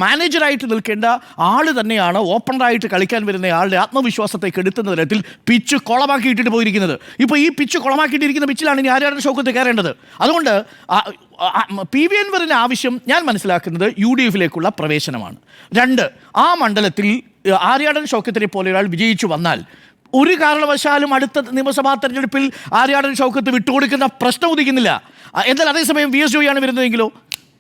Speaker 2: മാനേജറായിട്ട് നിൽക്കേണ്ട ആള് തന്നെയാണ് ഓപ്പണറായിട്ട് കളിക്കാൻ വരുന്ന ആളുടെ ആത്മവിശ്വാസത്തെ കെടുത്തുന്ന തരത്തിൽ പിച്ച് കുളമാക്കിയിട്ടിട്ട് പോയിരിക്കുന്നത്. ഇപ്പോൾ ഈ പിച്ച് കുളമാക്കിയിട്ടിരിക്കുന്ന പിച്ചിലാണ് ഇനി ആര്യാടൻ ഷൗക്കത്ത് കയറേണ്ടത്. അതുകൊണ്ട് PV അൻവറിന് ആവശ്യം ഞാൻ മനസ്സിലാക്കുന്നത് UDF-ലേക്കുള്ള പ്രവേശനമാണ്. 2, ആ മണ്ഡലത്തിൽ ആര്യാടൻ ഷൗക്കത്തിനെ പോലെ ഒരാൾ വിജയിച്ചു വന്നാൽ ഒരു കാരണവശാലും അടുത്ത നിയമസഭാ തെരഞ്ഞെടുപ്പിൽ ആര്യാടൻ ഷൗക്കത്ത് വിട്ടുകൊടുക്കുന്ന പ്രശ്നം ഉദിക്കുന്നില്ല. എന്നാൽ അതേസമയം VS ജോയിയാണ് വരുന്നതെങ്കിലോ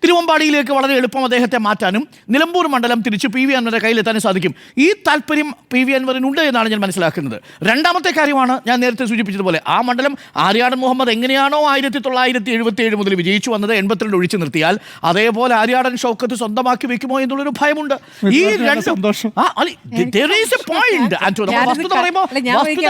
Speaker 2: തിരുവമ്പാടിയിലേക്ക് വളരെ എളുപ്പം അദ്ദേഹത്തെ മാറ്റാനും നിലമ്പൂർ മണ്ഡലം തിരിച്ച് പി വി അൻവറിന്റെ കയ്യിലെത്താനും സാധിക്കും. ഈ താല്പര്യം പി വി അൻവറിനുണ്ട് എന്നാണ് ഞാൻ മനസ്സിലാക്കുന്നത്. രണ്ടാമത്തെ കാര്യമാണ് ഞാൻ നേരത്തെ സൂചിപ്പിച്ചതുപോലെ ആ മണ്ഡലം ആര്യാടൻ മുഹമ്മദ് എങ്ങനെയാണോ 1977 മുതൽ വിജയിച്ചു വന്നത് 82 ഒഴിച്ചു നിർത്തിയാൽ അതേപോലെ ആര്യാടൻ ഷൗക്കത്ത് സ്വന്തമാക്കി വെക്കുമോ എന്നുള്ളൊരു ഭയമുണ്ട്. ഈ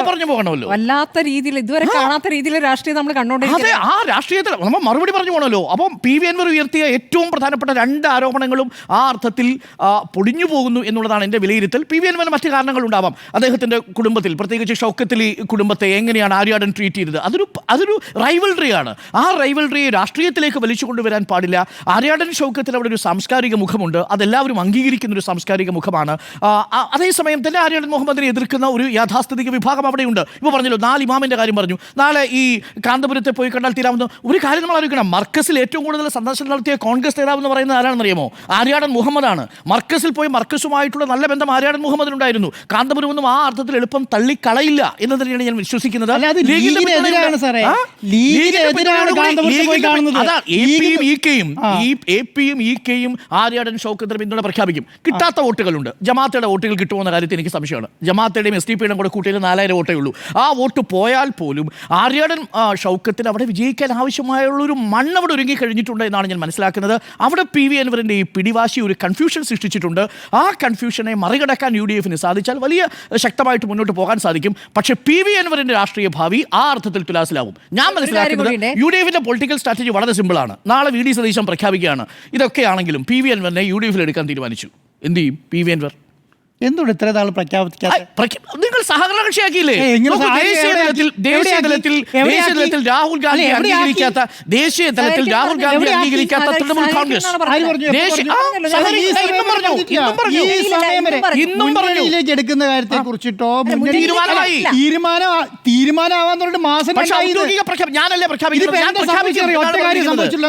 Speaker 2: പറഞ്ഞു പോകണമല്ലോ,
Speaker 3: വല്ലാത്ത രീതിയിൽ ഇതുവരെ കാണാത്ത രീതിയിൽ രാഷ്ട്രീയം നമ്മൾ കണ്ടോണ്ടിരിക്കുന്നത്.
Speaker 2: അതെ, ആ രാഷ്ട്രീയത്തിൽ നമ്മൾ മറുപടി പറഞ്ഞു പോകണമല്ലോ. അപ്പം പി വി അൻവർ ഉയർത്തിയ ഏറ്റവും പ്രധാനപ്പെട്ട 2 ആരോപണങ്ങളും ആ അർത്ഥത്തിൽ പൊടിഞ്ഞു പോകുന്നു എന്നുള്ളതാണ് എൻ്റെ വിലയിരുത്തൽ. പി വി അൻവറിന് മറ്റു കാരണങ്ങളുണ്ടാവാം. അദ്ദേഹത്തിൻ്റെ കുടുംബത്തിൽ, പ്രത്യേകിച്ച് ഷൗക്കത്തലി കുടുംബത്തെ എങ്ങനെയാണ് ആര്യാടൻ ട്രീറ്റ് ചെയ്തത്, അതൊരു റൈവൽറിയാണ്. ആ റൈവൽറിയെ രാഷ്ട്രീയത്തിലേക്ക് വലിച്ചു കൊണ്ടുവരാൻ പാടില്ല. ആര്യാടൻ ഷൗക്കത്തിൽ അവിടെ ഒരു സാംസ്കാരിക മുഖമുണ്ട്, അതെല്ലാവരും അംഗീകരിക്കുന്ന ഒരു സാംസ്കാരിക മുഖമാണ്. അതേസമയം തന്നെ ആര്യാടൻ മുഹമ്മദിനെ എതിർക്കുന്ന ഒരു യാഥാസ്ഥിതിക വിഭാഗം അവിടെയുണ്ട്. ഇപ്പോൾ പറഞ്ഞല്ലോ 4 ഇമാമിൻ്റെ കാര്യം പറഞ്ഞു. നാളെ ഈ കാന്തപുരത്തെ പോയി കണ്ടാൽ തീരാവുന്ന ഒരു കാര്യം നമ്മൾ അറിയിക്കണം. മർക്കസിൽ ഏറ്റവും കൂടുതൽ സന്ദർശനം നടത്തിയ കോൺഗ്രസ് നേതാവ് എന്ന് പറയുന്നത് ആരാണെന്നറിയാമോ? ആര്യാടൻ മുഹമ്മദാണ്. മർക്കസിൽ പോയി മർക്കസുമായിട്ടുള്ള നല്ല ബന്ധം ആര്യാടൻ മുഹമ്മദിനുണ്ടായിരുന്നു. കാന്തപുരമൊന്നും ആ അർത്ഥത്തിൽ എളുപ്പം തള്ളിക്കളയില്ല എന്ന് തന്നെയാണ് ഞാൻ വിശ്വസിക്കുന്നത്. ആര്യാടൻ ഷൗക്കത്തിന് പിന്തുണ പ്രഖ്യാപിക്കും. കിട്ടാത്ത വോട്ടുകളുണ്ട്. ജമാഅത്തയുടെ വോട്ടുകൾ കിട്ടുമെന്ന കാര്യത്തിൽ എനിക്ക് സംശയമാണ്. ജമാഅത്തയുടെയും SDPയുടെയും കൂടെ കൂട്ടിയിൽ 4000 വോട്ടേ ഉള്ളൂ. ആ വോട്ട് പോയാൽ പോലും ആര്യാടൻ ഷൗക്കത്തിന് അവിടെ വിജയിക്കാൻ ആവശ്യമായുള്ളൊരു മണ്ണ് അവിടെ ഒരുങ്ങി കഴിഞ്ഞിട്ടുണ്ട് എന്നാണ് ഞാൻ മനസ്സിലാക്കുന്നത്. അവിടെ പി വി അൻവറിൻ്റെ ഈ പിടിവാശി ഒരു കൺഫ്യൂഷൻ സൃഷ്ടിച്ചിട്ടുണ്ട്. ആ കൺഫ്യൂഷനെ മറികടക്കാൻ UDF-ന് സാധിച്ചാൽ വലിയ ശക്തമായിട്ട് മുന്നോട്ട് പോകാൻ സാധിക്കും. പക്ഷേ പി വി അൻവറിൻ്റെ രാഷ്ട്രീയ ഭാവി ആ അർത്ഥത്തിൽ തുലാസിലാവും. ഞാൻ മനസ്സിലാക്കുന്നത് UDF-ന്റെ പൊളിറ്റിക്കൽ സ്ട്രാറ്റജി വളരെ സിമ്പിളാണ്. നാളെ VD സതീശൻ പ്രഖ്യാപിക്കുകയാണ്. ഇതൊക്കെയാണെങ്കിലും പി വി അൻവറിനെ UDF-ൽ എടുക്കാൻ തീരുമാനിച്ചു. എന്ത് ചെയ്യും പി വി അൻവർ?
Speaker 1: എന്തുകൊണ്ട് ഇത്ര നാൾ പ്രഖ്യാപിക്കാതെ?
Speaker 2: നിങ്ങൾ സഹകരണ കക്ഷിയാക്കിയില്ലേ? ദേശീയ തലത്തിൽ രാഹുൽ ഗാന്ധി അംഗീകരിക്കാത്ത തൃണമൂൽ കോൺഗ്രസ്
Speaker 1: മുന്നണിയിലേക്ക് എടുക്കുന്ന കാര്യത്തെ കുറിച്ചിട്ടോ തീരുമാനമാവാൻ മാസം
Speaker 2: ഞാനല്ലേ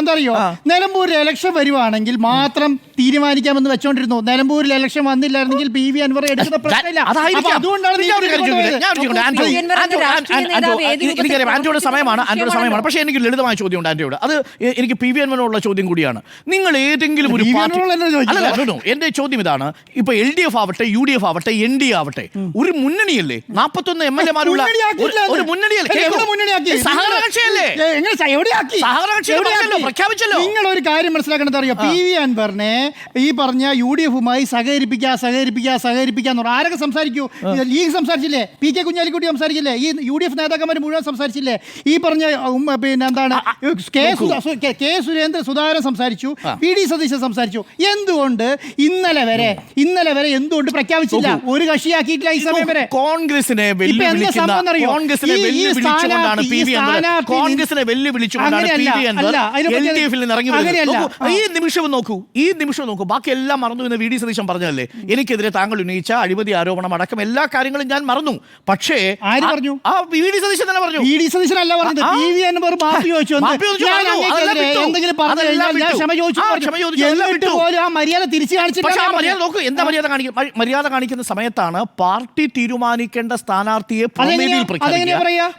Speaker 1: എന്താ അറിയോ? നിലമ്പൂരിൽ ഇലക്ഷൻ വരുവാണെങ്കിൽ മാത്രം തീരുമാനിക്കാമെന്ന് വെച്ചോണ്ടിരുന്നു. നിലമ്പൂരിൽ ഇലക്ഷൻ വന്നില്ലായിരുന്നെങ്കിൽ പി വി അൻവർ എടുക്കുന്ന പ്രശ്നമില്ല.
Speaker 2: ആന്റോയുടെ സമയമാണ്. പക്ഷേ എനിക്ക് ലളിതമായ ചോദ്യമുണ്ട് ആന്റോയോട്. അത് എനിക്ക് പി വി അൻവറിനോടുള്ള ചോദ്യം കൂടിയാണ്. നിങ്ങൾ ഏതെങ്കിലും ഒരു എന്റെ ചോദ്യം ഇതാണ്. ഇപ്പൊ LDF ആവട്ടെ, UDF ആവട്ടെ, NDA ആവട്ടെ, ഒരു മുന്നണിയല്ലേ? 41 MLA-മാരുള്ള ഒരു മുന്നണിയല്ലേ? പ്രഖ്യാപിച്ചല്ലോ.
Speaker 1: നിങ്ങൾ ഒരു കാര്യം മനസ്സിലാക്കേണ്ടത് അറിയോ? പി വി അൻവറിനെ ഈ പറഞ്ഞ UDF-മായി സഹകരിപ്പിക്കാന്ന് പറഞ്ഞു. ആരൊക്കെ സംസാരിക്കൂ? ലീഗ് സംസാരിച്ചില്ലേ? PK കുഞ്ഞാലിക്കുട്ടി സംസാരിച്ചില്ലേ? ഈ UDF നേതാക്കന്മാർ മുഴുവൻ സംസാരിച്ചില്ലേ? ഈ പറഞ്ഞ പിന്നെ എന്താണ് കെ സുരേന്ദ്ര സുധാകരൻ സംസാരിച്ചു, PD സതീശൻ സംസാരിച്ചു. എന്തുകൊണ്ട് ഇന്നലെ വരെ എന്തുകൊണ്ട് പ്രഖ്യാപിച്ചില്ല? ഒരു കക്ഷിയാക്കിയിട്ടില്ല ഈ സമയം വരെ.
Speaker 2: കോൺഗ്രസിനെ വെല്ലുവിളിച്ചുകൊണ്ടാണ് ഈ നിമിഷം നോക്കൂ. ബാക്കി എല്ലാം മറന്നു എന്ന് VD സതീശൻ പറഞ്ഞതല്ലേ? എനിക്കെതിരെ താങ്കൾ ഉന്നയിച്ച അഴിമതി ആരോപണം അടക്കം എല്ലാ കാര്യങ്ങളും ഞാൻ മറന്നു. പക്ഷേ
Speaker 1: ആര് പറഞ്ഞു?
Speaker 2: ആ VD സതീശൻ തന്നെ പറഞ്ഞു.
Speaker 1: VD സതീശൻ അല്ല പറഞ്ഞത്. പി വി അൻവർ മാഫി ചോദിച്ചു. എന്തെങ്കിലും പറഞ്ഞു കഴിഞ്ഞാൽ ഞാൻ ക്ഷമ ചോദിച്ചു. എന്നിട്ട് പോലും ആ മര്യാദ തിരിച്ചു കാണിച്ചില്ല.
Speaker 2: നോക്കൂ, എന്താ മര്യാദ കാണിക്കുന്ന സമയത്താണ് പാർട്ടി തീരുമാനിക്കേണ്ട സ്ഥാനാർത്ഥിയെ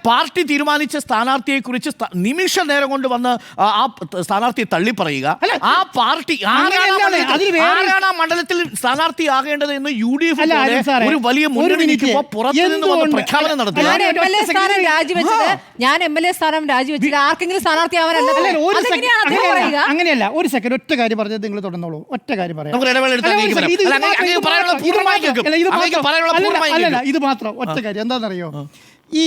Speaker 2: പാർട്ടി തീരുമാനിച്ച സ്ഥാനാർത്ഥിയെ കുറിച്ച് നിമിഷ നേരം കൊണ്ട് വന്ന് ആ സ്ഥാനാർത്ഥിയെ തള്ളി പറയുക. ആ പാർട്ടി ആരാണ് ആ മണ്ഡലത്തിൽ സ്ഥാനാർത്ഥിയാകേണ്ടത് എന്ന് UDF ഒരു വലിയ മുന്നണി പുറത്തു നിന്ന് പ്രഖ്യാപനം നടത്തുക.
Speaker 3: ഞാൻ MLA സ്ഥാനം രാജിവെച്ചില്ല, ആർക്കെങ്കിലും സ്ഥാനാർത്ഥിയാവാനല്ല.
Speaker 1: അങ്ങനെയല്ല. ഒരു സെക്കൻഡ്, ഒറ്റ കാര്യം പറഞ്ഞത് നിങ്ങൾ തുടർന്നോളൂ. ഒറ്റ കാര്യം പറയാം. ഇത് മാത്രം ഒറ്റ കാര്യം എന്താണെന്നറിയോ? ഈ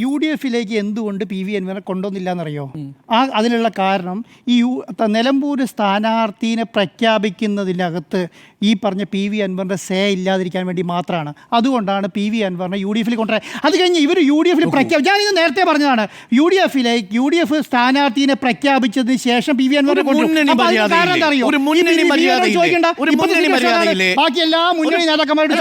Speaker 1: UDF-ലേക്ക് എന്തുകൊണ്ട് പി വി അൻവറിനെ കൊണ്ടുവന്നില്ല എന്നറിയോ? അതിനുള്ള കാരണം ഈ നിലമ്പൂർ സ്ഥാനാർത്ഥീനെ പ്രഖ്യാപിക്കുന്നതിനകത്ത് ഈ പറഞ്ഞ പി വി അൻവറിൻ്റെ ഇല്ലാതിരിക്കാൻ വേണ്ടി മാത്രമാണ്. അതുകൊണ്ടാണ് പി വി അൻവറിനെ UDF-ൽ കൊണ്ടുവരാൻ. അത് കഴിഞ്ഞ് ഇവർ UDF-ൽ പ്രഖ്യാപിച്ചു. ഞാനിത് നേരത്തെ പറഞ്ഞതാണ്. UDF സ്ഥാനാർത്ഥീനെ പ്രഖ്യാപിച്ചതിന് ശേഷം പി വി അൻവറിനെ കൊണ്ടുവരും. ബാക്കി എല്ലാ മുന്നണി നേതാക്കന്മാരോട്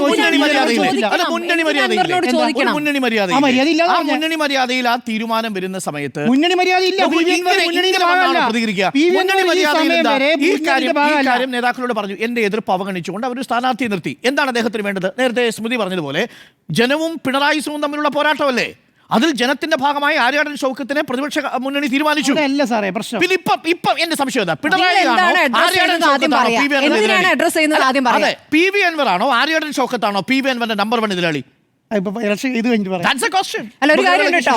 Speaker 2: മുന്നണി മര്യാദയിൽ ആ തീരുമാനം വരുന്ന സമയത്ത്
Speaker 1: മുന്നണി മര്യാദയില്ല.
Speaker 2: ഈ കാര്യം നേതാക്കളോട് പറഞ്ഞു. എന്റെ എതിർപ്പ് അവഗണിച്ചുകൊണ്ട് അവർ സ്ഥാനാർത്ഥിയെ നിർത്തി. എന്താണ് അദ്ദേഹത്തിന് വേണ്ടത്? നേരത്തെ സ്മൃതി പറഞ്ഞതുപോലെ ജനവും പിണറായി സുവും തമ്മിലുള്ള പോരാട്ടമല്ലേ? അതിൽ ജനത്തിന്റെ ഭാഗമായി ആര്യാടൻ ഷൗക്കത്തിനെ പ്രതിപക്ഷ മുന്നണി തീരുമാനിച്ചു.
Speaker 1: അല്ല സാറേ പ്രശ്നം.
Speaker 2: പിന്നെ ഇപ്പം എന്റെ സംശയം എന്താ, പിണറായി
Speaker 3: നിങ്ങൾ എന്താണ് address ചെയ്യുന്നത് ആദ്യം പറയാം. എന്തിനാണ് address ചെയ്യുന്നത് ആദ്യം പറയാം.
Speaker 2: അതെ, പി.വി. അൻവർ ആണോ ആര്യാടൻ ഷൗക്കത്താണോ പി.വി. അൻവറിന്റെ നമ്പർ 1 എതിരാളി?
Speaker 1: ഇപ്പൊ ഇലക്ഷൻ ഇത് കഴിഞ്ഞിട്ട് പറയാം.
Speaker 2: That's a question.
Speaker 3: അല്ല, ഒരു കാര്യം കേട്ടോ,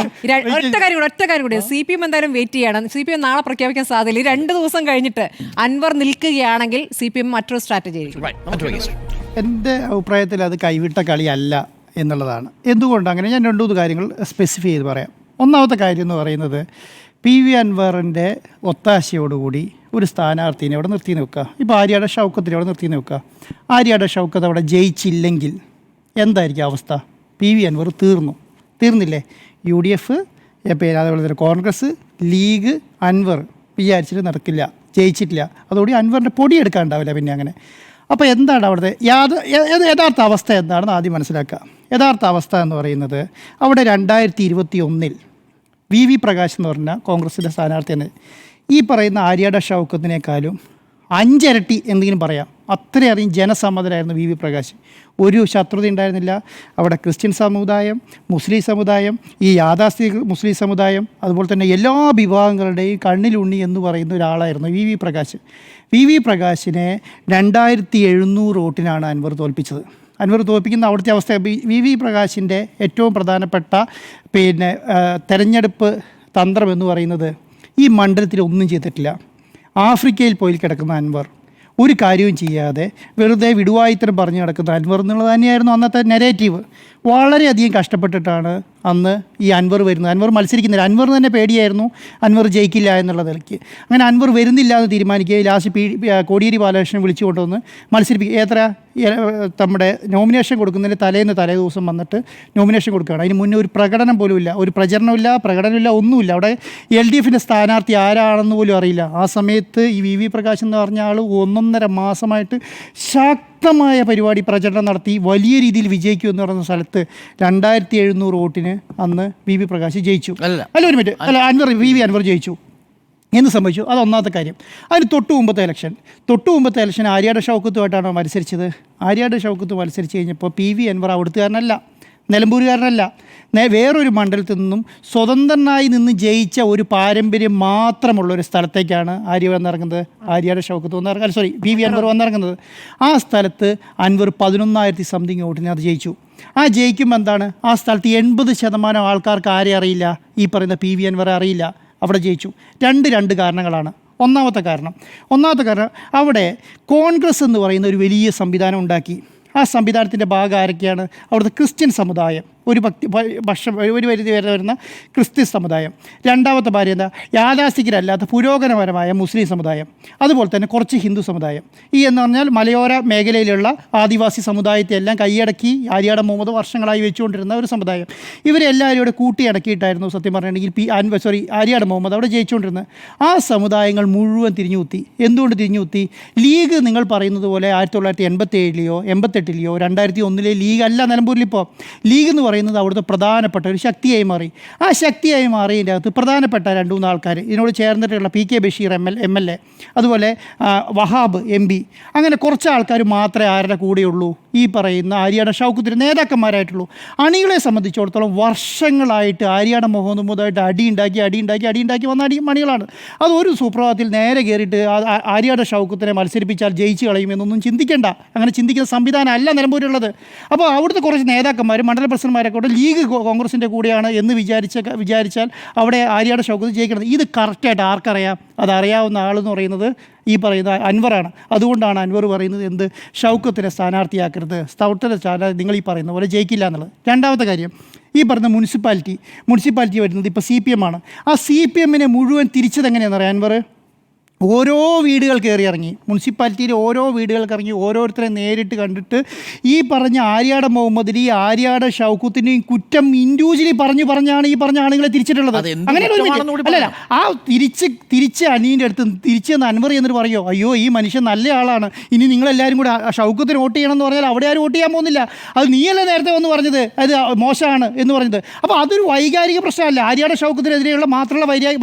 Speaker 3: ഒറ്റ കാര്യം കൂടി. CPM എന്തായാലും വെയിറ്റ് ചെയ്യണം. CPM നാളെ പ്രഖ്യാപിക്കാൻ സാധ്യതയില്ല. 2 ദിവസം കഴിഞ്ഞിട്ട് അൻവർ നിൽക്കുകയാണെങ്കിൽ CPM മറ്റൊരു സ്ട്രാറ്റജി ആയിരിക്കും.
Speaker 2: Right. മറ്റൊരു കേസ്.
Speaker 1: എൻ്റെ അഭിപ്രായത്തിൽ അത് കൈവിട്ട കളിയല്ല എന്നുള്ളതാണ്. എന്തുകൊണ്ട് അങ്ങനെ, ഞാൻ 2-3 കാര്യങ്ങൾ സ്പെസിഫൈ ചെയ്ത് പറയാം. ഒന്നാമത്തെ കാര്യം എന്ന് പറയുന്നത്, പി.വി. അൻവറിൻ്റെ ഒത്താശയോടുകൂടി ഒരു സ്ഥാനാർത്ഥിനെ അവിടെ നിർത്തി വെക്കുക. ഇപ്പോൾ ആര്യാടൻ ഷൗക്കത്തിനെ അവിടെ നിർത്തി വെക്കുക. ആര്യാടൻ ഷൗക്കത്ത് അവിടെ ജയിച്ചില്ലെങ്കിൽ എന്തായിരിക്കും അവസ്ഥ? പി.വി. അൻവർ തീർന്നില്ലേ? UDF, പിന്നെ അതുപോലെ തന്നെ കോൺഗ്രസ്, ലീഗ്, അൻവർ വിചാരിച്ചിട്ട് നടക്കില്ല, ജയിച്ചിട്ടില്ല. അതോടെ അൻവറിൻ്റെ പൊടിയെടുക്കാനുണ്ടാവില്ല പിന്നെ അങ്ങനെ. അപ്പോൾ എന്താണ് അവിടുത്തെ യഥാർത്ഥ അവസ്ഥ എന്താണെന്ന് ആദ്യം മനസ്സിലാക്കുക. യഥാർത്ഥ അവസ്ഥ എന്ന് പറയുന്നത്, അവിടെ 2021 വി പ്രകാശ് എന്ന് പറഞ്ഞ കോൺഗ്രസിൻ്റെ സ്ഥാനാർത്ഥിയാണ്. ഈ പറയുന്ന ആര്യാടൻ ഷൗക്കത്തിനേക്കാളും 5 ഇരട്ടി എന്തെങ്കിലും പറയാം, അത്രയറിയും ജനസമ്മതനായിരുന്നു വി പ്രകാശ്. ഒരു ശത്രുത ഉണ്ടായിരുന്നില്ല. അവിടെ ക്രിസ്ത്യൻ സമുദായം, മുസ്ലിം സമുദായം, ഈ യാഥാസ്ഥിക മുസ്ലിം സമുദായം, അതുപോലെ തന്നെ എല്ലാ വിഭാഗങ്ങളുടെയും കണ്ണിലുണ്ണി എന്ന് പറയുന്ന ഒരാളായിരുന്നു വി പ്രകാശ്. വി പ്രകാശിനെ 2700 വോട്ടിനാണ് അൻവർ തോൽപ്പിച്ചത്. അൻവർ തോൽപ്പിക്കുന്ന അവിടുത്തെ അവസ്ഥ, വി പ്രകാശിൻ്റെ ഏറ്റവും പ്രധാനപ്പെട്ട പിന്നെ തെരഞ്ഞെടുപ്പ് തന്ത്രം എന്ന് പറയുന്നത്, ഈ മണ്ഡലത്തിൽ ഒന്നും ചെയ്തിട്ടില്ല. ആഫ്രിക്കയിൽ പോയി കിടക്കുന്ന അൻവർ, ഒരു കാര്യവും ചെയ്യാതെ വെറുതെ വിടുവായിത്തരം പറഞ്ഞു കിടക്കുന്ന അൻവർ എന്നുള്ളത് തന്നെയായിരുന്നു അന്നത്തെ നെറേറ്റീവ്. വളരെയധികം കഷ്ടപ്പെട്ടിട്ടാണ് അന്ന് ഈ അൻവർ വരുന്നത്. അൻവർ മത്സരിക്കുന്നില്ല. അൻവർ തന്നെ പേടിയായിരുന്നു അൻവർ ജയിക്കില്ല എന്നുള്ള നിലയ്ക്ക്. അങ്ങനെ അൻവർ വരുന്നില്ല എന്ന് തീരുമാനിക്കുക. ലാസ്റ്റ് കോടിയേരി ബാലകൃഷ്ണൻ വിളിച്ചു കൊണ്ടുവന്ന് മത്സരിപ്പിക്കുക. നമ്മുടെ നോമിനേഷൻ കൊടുക്കുന്നതിന് തലേ ദിവസം വന്നിട്ട് നോമിനേഷൻ കൊടുക്കുകയാണ്. അതിന് മുന്നേ ഒരു പ്രകടനം പോലും ഇല്ല, ഒരു പ്രചരണമില്ല, പ്രകടനമില്ല, ഒന്നുമില്ല. അവിടെ LDFിൻ്റെ സ്ഥാനാർത്ഥി ആരാണെന്ന് പോലും അറിയില്ല. ആ സമയത്ത് ഈ വി പ്രകാശ് എന്ന് പറഞ്ഞ ആൾ 1.5 മാസമായിട്ട് ശക്തമായ പരിപാടി പ്രചരണം നടത്തി വലിയ രീതിയിൽ വിജയിക്കും എന്ന് പറയുന്ന സ്ഥലത്ത് 2700 വോട്ടിന് അന്ന് വി പ്രകാശ് ജയിച്ചു. അല്ല ഒരു മിനിറ്റ്, അല്ല അൻവർ ജയിച്ചു. എന്ത് സംഭവിച്ചു? അത് ഒന്നാമത്തെ കാര്യം. അതിന് തൊട്ട് മുമ്പത്തെ ഇലക്ഷൻ ആര്യാടൻ ഷൗക്കത്തുമായിട്ടാണോ മത്സരിച്ചത്? ആര്യാടൻ ഷൗക്കത്ത് മത്സരിച്ച് കഴിഞ്ഞപ്പോൾ പി.വി. അൻവർ അവിടുത്തുകാരനല്ല, നിലമ്പൂരുകാരനല്ല, വേറൊരു മണ്ഡലത്തിൽ നിന്നും സ്വതന്ത്രനായി നിന്ന് ജയിച്ച ഒരു പാരമ്പര്യം മാത്രമുള്ള ഒരു സ്ഥലത്തേക്കാണ് ആര്യാടൻ ഷൗക്കത്ത് പി.വി. അൻവർ വന്നിറങ്ങുന്നത്. ആ സ്ഥലത്ത് അൻവർ 11,000 സംതിങ് വോട്ടിന് അത് ജയിച്ചു. ആ ജയിക്കുമ്പോൾ എന്താണ്, ആ സ്ഥലത്ത് 80% ആൾക്കാർക്ക് ആരെ അറിയില്ല? ഈ പറയുന്ന പി.വി. അൻവറെ അറിയില്ല. അവിടെ ജയിച്ചു. രണ്ട് കാരണങ്ങളാണ്. ഒന്നാമത്തെ കാരണം അവിടെ കോൺഗ്രസ് എന്ന് പറയുന്ന ഒരു വലിയ സംവിധാനം ഉണ്ടാക്കി. ആ സംവിധാനത്തിൻ്റെ ഭാഗം ആരൊക്കെയാണ്? അവിടുത്തെ ക്രിസ്ത്യൻ സമുദായം, ഒരു പരിധി വരെ വരുന്ന ക്രിസ്ത്യൻ സമുദായം. രണ്ടാമത്തെ ഭാര്യ എന്താ? യാഥാസ്ഥികരല്ലാത്ത പുരോഗമനപരമായ മുസ്ലിം സമുദായം, അതുപോലെ തന്നെ കുറച്ച് ഹിന്ദു സമുദായം. ഈ എന്ന് പറഞ്ഞാൽ മലയോര മേഖലയിലുള്ള ആദിവാസി സമുദായത്തെ എല്ലാം കൈയടക്കി ആര്യാടൻ മുഹമ്മദ് വർഷങ്ങളായി വെച്ചുകൊണ്ടിരുന്ന ഒരു സമുദായം. ഇവരെല്ലാവരും ഇവിടെ കൂട്ടിയടക്കിയിട്ടായിരുന്നു സത്യം പറഞ്ഞിട്ടുണ്ടെങ്കിൽ ആര്യാടൻ മുഹമ്മദ് അവിടെ ജയിച്ചുകൊണ്ടിരുന്നത്. ആ സമുദായങ്ങൾ മുഴുവൻ തിരിഞ്ഞുകുത്തി. എന്തുകൊണ്ട് തിരിഞ്ഞുകുത്തി? ലീഗ് നിങ്ങൾ പറയുന്നത് പോലെ 1987-ലെയോ 88-ലെയോ 2001-ലെ ലീഗ് അല്ല നിലമ്പൂരിലിപ്പോൾ. ലീഗ് എന്ന് പറയുന്നത് അവിടുത്തെ പ്രധാനപ്പെട്ട ഒരു ശക്തിയായി മാറി. ആ ശക്തിയായി മാറിയതിൻ്റെ അകത്ത് പ്രധാനപ്പെട്ട 2-3 ആൾക്കാർ ഇതിനോട് ചേർന്നിട്ടുള്ള PK ബഷീർ MLA, അതുപോലെ വഹാബ് MP, അങ്ങനെ കുറച്ച് ആൾക്കാർ മാത്രമേ ആരുടെ കൂടെയുള്ളൂ? ഈ പറയുന്ന ആര്യാടൻ ഷൗക്കത്തിന് നേതാക്കന്മാരായിട്ടുള്ളൂ. അണികളെ സംബന്ധിച്ചിടത്തോളം വർഷങ്ങളായിട്ട് ആര്യാടൻ മുഹമ്മദുമായിട്ട് അടിയുണ്ടാക്കി വന്ന മണികളാണ്. അതൊരു സുപ്രഭാതത്തിൽ നേരെ കയറിയിട്ട് ആര്യാടൻ ഷൗക്കത്തിനെ മത്സരിപ്പിച്ചാൽ ജയിച്ചു കളയുമെന്നൊന്നും ചിന്തിക്കേണ്ട. അങ്ങനെ ചിന്തിക്കുന്ന സംവിധാനം അല്ല നിലമ്പൂരുള്ളത്. അപ്പോൾ അവിടുത്തെ കുറച്ച് നേതാക്കന്മാർ, മണ്ഡല പ്രസിഡന്റുമാരെ കൂടെ ലീഗ് കോൺഗ്രസിൻ്റെ കൂടെയാണ് എന്ന് വിചാരിച്ചാൽ അവിടെ ആര്യാടൻ ഷൗക്കത്ത് ജയിക്കുന്നത്. ഇത് കറക്റ്റായിട്ട് ആർക്കറിയാം? അതറിയാവുന്ന ആളെന്ന് പറയുന്നത് ഈ പറയുന്ന അൻവറാണ്. അതുകൊണ്ടാണ് അൻവർ പറയുന്നത് എന്ത്, ഷൗക്കത്തിനെ സ്ഥാനാർത്ഥിയാക്കരുത്, നിങ്ങൾ ഈ പറയുന്ന പോലെ ജയിക്കില്ല എന്നുള്ളത്. രണ്ടാമത്തെ കാര്യം, ഈ പറഞ്ഞ മുനിസിപ്പാലിറ്റി വരുന്നത് ഇപ്പോൾ CPM ആണ്. ആ CPMനെ മുഴുവൻ തിരിച്ചത് എങ്ങനെയാണെന്ന് അറിയാം അൻവർ? ഓരോ വീടുകൾ കയറി ഇറങ്ങി, മുനിസിപ്പാലിറ്റിയിൽ ഓരോ വീടുകൾക്ക് ഇറങ്ങി ഓരോരുത്തരെ നേരിട്ട് കണ്ടിട്ട് ഈ പറഞ്ഞ ആര്യാടൻ മുഹമ്മദിനെയും ആര്യാടൻ ഷൗക്കത്തിൻ്റെയും കുറ്റം ഇൻഡിവിജ്വലി പറഞ്ഞാണ് ഈ പറഞ്ഞ ആളുകളെ തിരിച്ചിട്ടുള്ളത്. അല്ലല്ല, ആ തിരിച്ച് അനീൻ്റെ അടുത്ത് തിരിച്ച് അൻവർ എന്നിട്ട് പറയുമോ, അയ്യോ ഈ മനുഷ്യൻ നല്ല ആളാണ്, ഇനി നിങ്ങളെല്ലാവരും കൂടെ ഷൗക്കത്തിന് വോട്ട് ചെയ്യണം എന്ന് പറഞ്ഞാൽ അവിടെ ആരും വോട്ട് ചെയ്യാൻ പോകുന്നില്ല, അത് നീയല്ലേ നേരത്തെ വന്ന് പറഞ്ഞത് അത് മോശമാണ് എന്ന് പറഞ്ഞത്. അപ്പോൾ അതൊരു വൈകാരിക പ്രശ്നമല്ല, ആര്യാടൻ ഷൗക്കത്തിനെതിരെയുള്ള മാത്രമുള്ള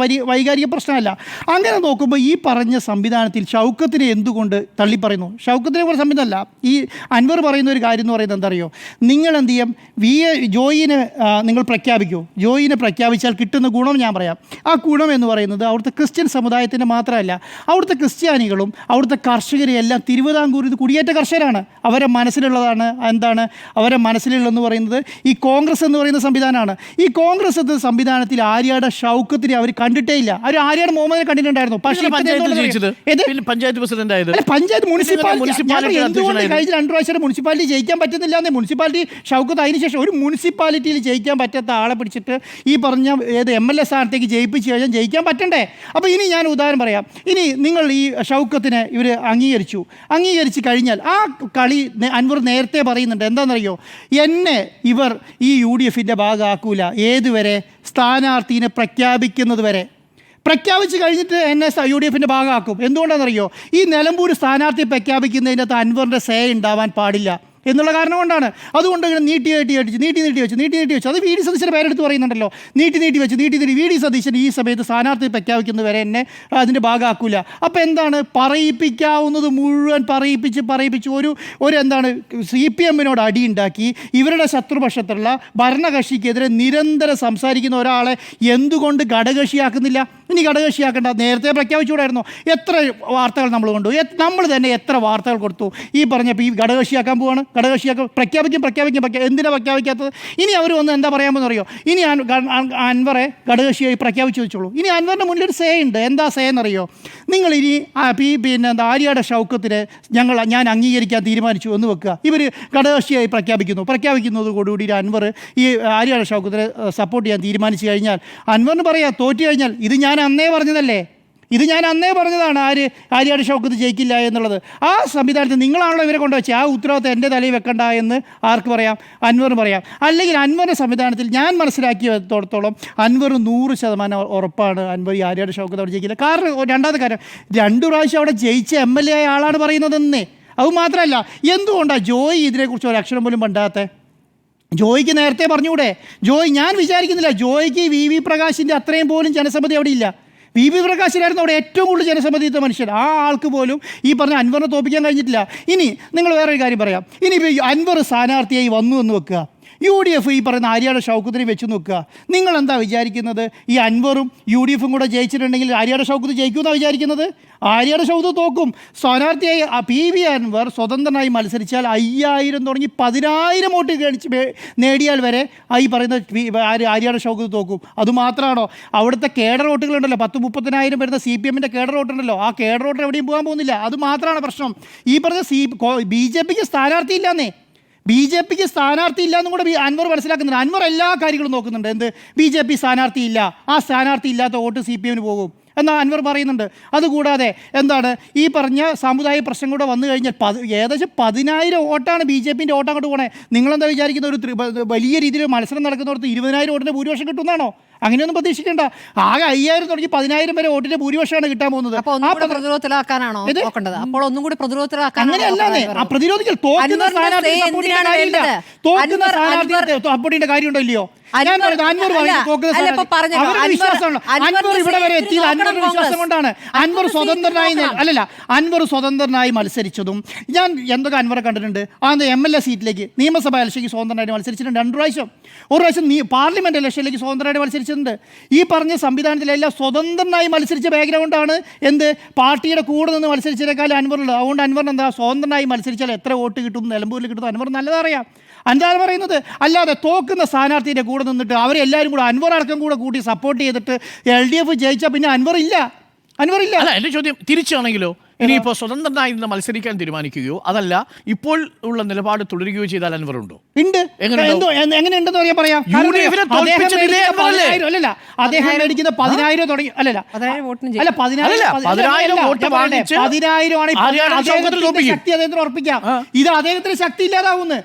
Speaker 1: വൈകാരിക പ്രശ്നമല്ല. അങ്ങനെ നോക്കുമ്പോൾ ഈ പറഞ്ഞ സംവിധാനത്തിൽ ഷൗക്കത്തിനെ എന്തുകൊണ്ട് തള്ളിപ്പറയുന്നു? ഷൗക്കത്തിനെ കുറിച്ച് സംവിധാനമല്ല, ഈ അൻവർ പറയുന്ന ഒരു കാര്യം എന്ന് പറയുന്നത് എന്താ അറിയോ? നിങ്ങൾ എന്ത് ചെയ്യും, ജോയിനെ നിങ്ങൾ പ്രഖ്യാപിക്കൂ. ജോയിനെ പ്രഖ്യാപിച്ചാൽ കിട്ടുന്ന ഗുണം ഞാൻ പറയാം. ആ ഗുണം എന്ന് പറയുന്നത് അവിടുത്തെ ക്രിസ്ത്യൻ സമുദായത്തിൻ്റെ മാത്രമല്ല, അവിടുത്തെ ക്രിസ്ത്യാനികളും അവിടുത്തെ കർഷകരും എല്ലാം തിരുവിതാംകൂർ ഇത് കുടിയേറ്റ കർഷകരാണ്. അവരെ മനസ്സിലുള്ളതാണ് എന്താണ്, അവരെ മനസ്സിലുള്ളതെന്ന് പറയുന്നത് ഈ കോൺഗ്രസ് എന്ന് പറയുന്ന സംവിധാനമാണ്. ഈ കോൺഗ്രസ് എന്ന സംവിധാനത്തിൽ ആര്യാടെ ഷൗക്കത്തിനെ അവർ കണ്ടിട്ടേ ഇല്ല. അവർ ആര്യാടെ മുഹമ്മദിനെ കണ്ടിട്ടുണ്ടായിരുന്നു. പക്ഷേ
Speaker 2: പഞ്ചായത്ത് പ്രസിഡന്റ്
Speaker 1: പഞ്ചായത്ത് മുനിസിപ്പാലിറ്റി എന്തുകൊണ്ട് കഴിഞ്ഞ 2 പ്രാവശ്യം മുനിസിപ്പാലിറ്റി ജയിക്കാൻ പറ്റുന്നില്ല എന്ന് മുനിസിപ്പാലിറ്റി ഷൗക്കത്ത് അതിന് ശേഷം ഒരു മുനിസിപ്പാലിറ്റിയിൽ ജയിക്കാൻ പറ്റാത്ത ആളെ പിടിച്ചിട്ട് ഈ പറഞ്ഞ MLA സ്ഥാനത്തേക്ക് ജയിപ്പിച്ച് കഴിഞ്ഞാൽ ജയിക്കാൻ പറ്റണ്ടേ? അപ്പോൾ ഇനി ഞാൻ ഉദാഹരണം പറയാം. ഇനി നിങ്ങൾ ഈ ഷൗക്കത്തിനെ ഇവർ അംഗീകരിച്ച് കഴിഞ്ഞാൽ ആ കളി അൻവർ നേരത്തെ പറയുന്നുണ്ട്. എന്താണെന്നറിയോ? എന്നെ ഇവർ ഈ UDFന്റെ ഭാഗമാക്കൂല. ഏതുവരെ? സ്ഥാനാർത്ഥിനെ പ്രഖ്യാപിക്കുന്നത് വരെ. പ്രഖ്യാപിച്ച് കഴിഞ്ഞിട്ട് എന്നെ UDFന്റെ ഭാഗമാക്കും. എന്തുകൊണ്ടാണെന്നറിയോ? ഈ നിലമ്പൂർ സ്ഥാനാർത്ഥി പ്രഖ്യാപിക്കുന്നതിനകത്ത് അൻവറിൻ്റെ സേ ഉണ്ടാവാൻ പാടില്ല എന്നുള്ള കാരണം കൊണ്ടാണ്. അതുകൊണ്ട് ഇങ്ങനെ നീട്ടി വെച്ച് അത് VD സതീശൻ്റെ പേരെടുത്ത് പറയുന്നുണ്ടല്ലോ. നീട്ടി വെച്ച് VD സതീശൻ ഈ സമയത്ത് സ്ഥാനാർത്ഥി പ്രഖ്യാപിക്കുന്നവരെ എന്നെ അതിൻ്റെ ഭാഗമാക്കൂല. അപ്പോൾ എന്താണ്, പറയിപ്പിക്കാവുന്നത് മുഴുവൻ പറയിപ്പിച്ച് ഒരു എന്താണ് CPMനോട് അടിയുണ്ടാക്കി ഇവരുടെ ശത്രുപക്ഷത്തുള്ള ഭരണകക്ഷിക്കെതിരെ നിരന്തരം സംസാരിക്കുന്ന ഒരാളെ എന്തുകൊണ്ട് ഘടകകക്ഷിയാക്കുന്നില്ല? ഇനി ഘടകകക്ഷിയാക്കേണ്ട, നേരത്തെ പ്രഖ്യാപിച്ചുകൂടായിരുന്നു. എത്ര വാർത്തകൾ നമ്മൾ കൊണ്ടു, നമ്മൾ തന്നെ എത്ര വാർത്തകൾ കൊടുത്തു. ഈ പറഞ്ഞപ്പോൾ ഈ ഘടകകക്ഷിയാക്കാൻ പോവാണ്, പ്രഖ്യാപിക്കും. എന്തിനാണ് പ്രഖ്യാപിക്കാത്തത്? ഇനി അവർ വന്ന് എന്താ പറയാമെന്ന് അറിയോ? ഇനി അൻവറെ ഘടകകക്ഷിയായി പ്രഖ്യാപിച്ചു വെച്ചോളൂ. ഇനി അൻവറിൻ്റെ മുന്നിൽ ഒരു സേ ഉണ്ട്. എന്താ സേ എന്നറിയോ? നിങ്ങൾ ഇനി ആര്യാടെ ഷൗക്കത്തിന് ഞാൻ അംഗീകരിക്കാൻ തീരുമാനിച്ചു എന്ന് വെക്കുക. ഇവർ ഘടകകക്ഷിയായി പ്രഖ്യാപിക്കുന്നതോടുകൂടി അൻവർ ഈ ആര്യാടെ ഷൗക്കത്തിനെ സപ്പോർട്ട് ചെയ്യാൻ തീരുമാനിച്ചു കഴിഞ്ഞാൽ അൻവറിന് പറയാം, തോറ്റു കഴിഞ്ഞാൽ ഇത് ഞാൻ അന്നേ പറഞ്ഞതാണ് ആര്യാടെ ഷൗക്കത്ത് ജയിക്കില്ല എന്നുള്ളത്. ആ സംവിധാനത്തിൽ നിങ്ങളാണല്ലോ ഇവരെ കൊണ്ടുവച്ചത്. ആ ഉത്തരവാദിത്തം എൻ്റെ തലയിൽ വെക്കണ്ട എന്ന് ആർക്ക് പറയാം? അൻവറിന് പറയാം. അല്ലെങ്കിൽ അൻവറിൻ്റെ സംവിധാനത്തിൽ ഞാൻ മനസ്സിലാക്കിയത്തോടത്തോളം അൻവർ 100% ഉറപ്പാണ് അൻവർ ഈ ആര്യാടെ ഷൗക്കത്ത് അവിടെ ജയിക്കില്ല. കാരണം രണ്ടാമത്തെ കാര്യം, 2 പ്രാവശ്യം അവിടെ ജയിച്ച MLA ആയ ആളാണ് പറയുന്നതെന്നേ. അതുമാത്രമല്ല, എന്തുകൊണ്ടാണ് ജോയി ഇതിനെക്കുറിച്ച് ഒരു അക്ഷരം പോലും പണ്ടാത്തെ? ജോയിക്ക് നേരത്തെ പറഞ്ഞുകൂടെ? ഞാൻ വിചാരിക്കുന്നില്ല ജോയിക്ക് VV പ്രകാശിൻ്റെ അത്രയും പോലും ജനസമ്മതി അവിടെ ഇല്ല. VV പ്രകാശിനായിരുന്നു അവിടെ ഏറ്റവും കൂടുതൽ ജനസമ്മതിയുന്ന മനുഷ്യൻ. ആ ആൾക്ക് പോലും ഈ പറഞ്ഞ അൻവറിനെ തോൽപ്പിക്കാൻ കഴിഞ്ഞിട്ടില്ല. ഇനി നിങ്ങൾ വേറൊരു കാര്യം പറയാം. ഇനി അൻവർ സ്ഥാനാർത്ഥിയായി വന്നു എന്ന് വെക്കുക, UDF ഈ പറയുന്ന ആര്യാടെ ഷൗക്കത്തിനെ വെച്ച് നോക്കുക. നിങ്ങൾ എന്താ വിചാരിക്കുന്നത്? ഈ അൻവറും UDFും കൂടെ ജയിച്ചിട്ടുണ്ടെങ്കിൽ ആര്യാടെ ഷൗക്കത്ത് ജയിക്കുമെന്നാണ് വിചാരിക്കുന്നത്? ആര്യാടെ ഷൗക്കത്ത് തോക്കും. സ്ഥാനാർത്ഥിയായി PV അൻവർ സ്വതന്ത്രനായി മത്സരിച്ചാൽ 5000 തുടങ്ങി 10000 വോട്ട് നേടിയാൽ വരെ ഈ പറയുന്ന ആര്യാടെ ഷൗക്കത്ത് തോക്കും. അതുമാത്രമാണോ? അവിടുത്തെ കേഡർ വോട്ടുകളുണ്ടല്ലോ, 10-30,000 വരുന്ന CPMൻ്റെ കേഡർ വോട്ടുണ്ടല്ലോ, ആ കേഡർ വോട്ട് എവിടെയും പോകാൻ പോകുന്നില്ല. അത് മാത്രമാണ് പ്രശ്നം. ഈ പറഞ്ഞ BJPക്ക് സ്ഥാനാർത്ഥി ഇല്ലാന്നേ. BJPക്ക് സ്ഥാനാർത്ഥി ഇല്ല എന്നും കൂടെ അൻവർ മനസ്സിലാക്കുന്നുണ്ട്. അൻവർ എല്ലാ കാര്യങ്ങളും നോക്കുന്നുണ്ട്. എന്ത്? BJP സ്ഥാനാർത്ഥി ഇല്ല, ആ സ്ഥാനാർത്ഥി ഇല്ലാത്ത വോട്ട് CPMന് പോകും എന്നാൽ അൻവർ പറയുന്നുണ്ട്. അതുകൂടാതെ എന്താണ് ഈ പറഞ്ഞ സാമുദായിക പ്രശ്നം കൂടെ വന്നു കഴിഞ്ഞാൽ ഏകദേശം 10,000 വോട്ടാണ് BJPൻ്റെ വോട്ട് അങ്ങോട്ട് പോകണേ. നിങ്ങളെന്താ വിചാരിക്കുന്ന ഒരു വലിയ രീതിയിൽ മത്സരം നടക്കുന്നിടത്ത് 20,000 വോട്ടിൻ്റെ ഭൂരിപക്ഷം കിട്ടുന്നതാണോ? അങ്ങനെയൊന്നും പ്രതീക്ഷിക്കേണ്ട. ആകെ 5000 തുടങ്ങി 10,000 വരെ വോട്ടിന്റെ ഭൂരിപക്ഷമാണ് കിട്ടാൻ പോകുന്നത്.
Speaker 3: പ്രതിരോധത്തിലാക്കാനാണോ നോക്കേണ്ടത്? അപ്പോൾ ഒന്നും കൂടി
Speaker 1: അങ്ങനെയല്ലാന്നേ. ആ പ്രതിരോധിക്കൽ തോക്കുന്ന സ്ഥാനാർത്ഥി സപ്പോർട്ടിന്റെ കാര്യമുണ്ടോ ഇല്ലയോ? അൻവർ ഇവിടെ വരെ എത്തിയത് അൻവറിന്റെ വിശ്വാസം കൊണ്ടാണ്. അൻവർ സ്വതന്ത്രനായി മത്സരിച്ചതും ഞാൻ എന്തൊക്കെ അൻവറെ കണ്ടിട്ടുണ്ട്. ആ MLA സീറ്റിലേക്ക് നിയമസഭാ ഇലക്ഷനിലേക്ക് സ്വതന്ത്രനായിട്ട് മത്സരിച്ചിട്ടുണ്ട് 2 പ്രാവശ്യം. ഒരു പ്രാവശ്യം പാർലമെന്റ് ഇലക്ഷനിലേക്ക് സ്വതന്ത്രമായിട്ട് മത്സരിച്ചിട്ടുണ്ട്. ഈ പറഞ്ഞ സംവിധാനത്തിലെല്ലാം സ്വതന്ത്രനായി മത്സരിച്ച ബാക്ക്ഗ്രൗണ്ടാണ്. എന്ത്? പാർട്ടിയുടെ കൂടെ നിന്ന് മത്സരിച്ചതിനേക്കാളും അൻവറുള്ളത്. അതുകൊണ്ട് അൻവറിന് എന്താ, സ്വതന്ത്രനായി മത്സരിച്ചാൽ എത്ര വോട്ട് കിട്ടും, നിലമ്പൂരിൽ കിട്ടും അൻവർ നല്ലതറിയാം. എന്താണ് പറയുന്നത്? അല്ലാതെ തോക്കുന്ന സ്ഥാനാർത്ഥിയുടെ കൂടെ നിന്നിട്ട് അവരെല്ലാവരും കൂടെ അൻവർ അടക്കം കൂടി സപ്പോർട്ട് ചെയ്തിട്ട് LDF ജയിച്ചാൽ പിന്നെ അൻവറില്ല.
Speaker 2: അല്ല, എൻ്റെ ചോദ്യം തിരിച്ചാണെങ്കിലോ? ഇനിയിപ്പോൾ സ്വതന്ത്രനായി നിന്ന് മത്സരിക്കാൻ തീരുമാനിക്കുകയോ അതല്ല ഇപ്പോൾ ഉള്ള നിലപാട് തുടരുകയോ ചെയ്താൽ അൻവറുണ്ടോ?
Speaker 1: ഉണ്ട്. എങ്ങനെയുണ്ടെന്ന് പറയാം. അദ്ദേഹം മേടിക്കുന്ന 10,000 തുടങ്ങി 10,000 ശക്തി അദ്ദേഹത്തിന് ഉറപ്പിക്കാം. ഇത് അദ്ദേഹത്തിന് ശക്തി ഇല്ലാതാവുന്നു.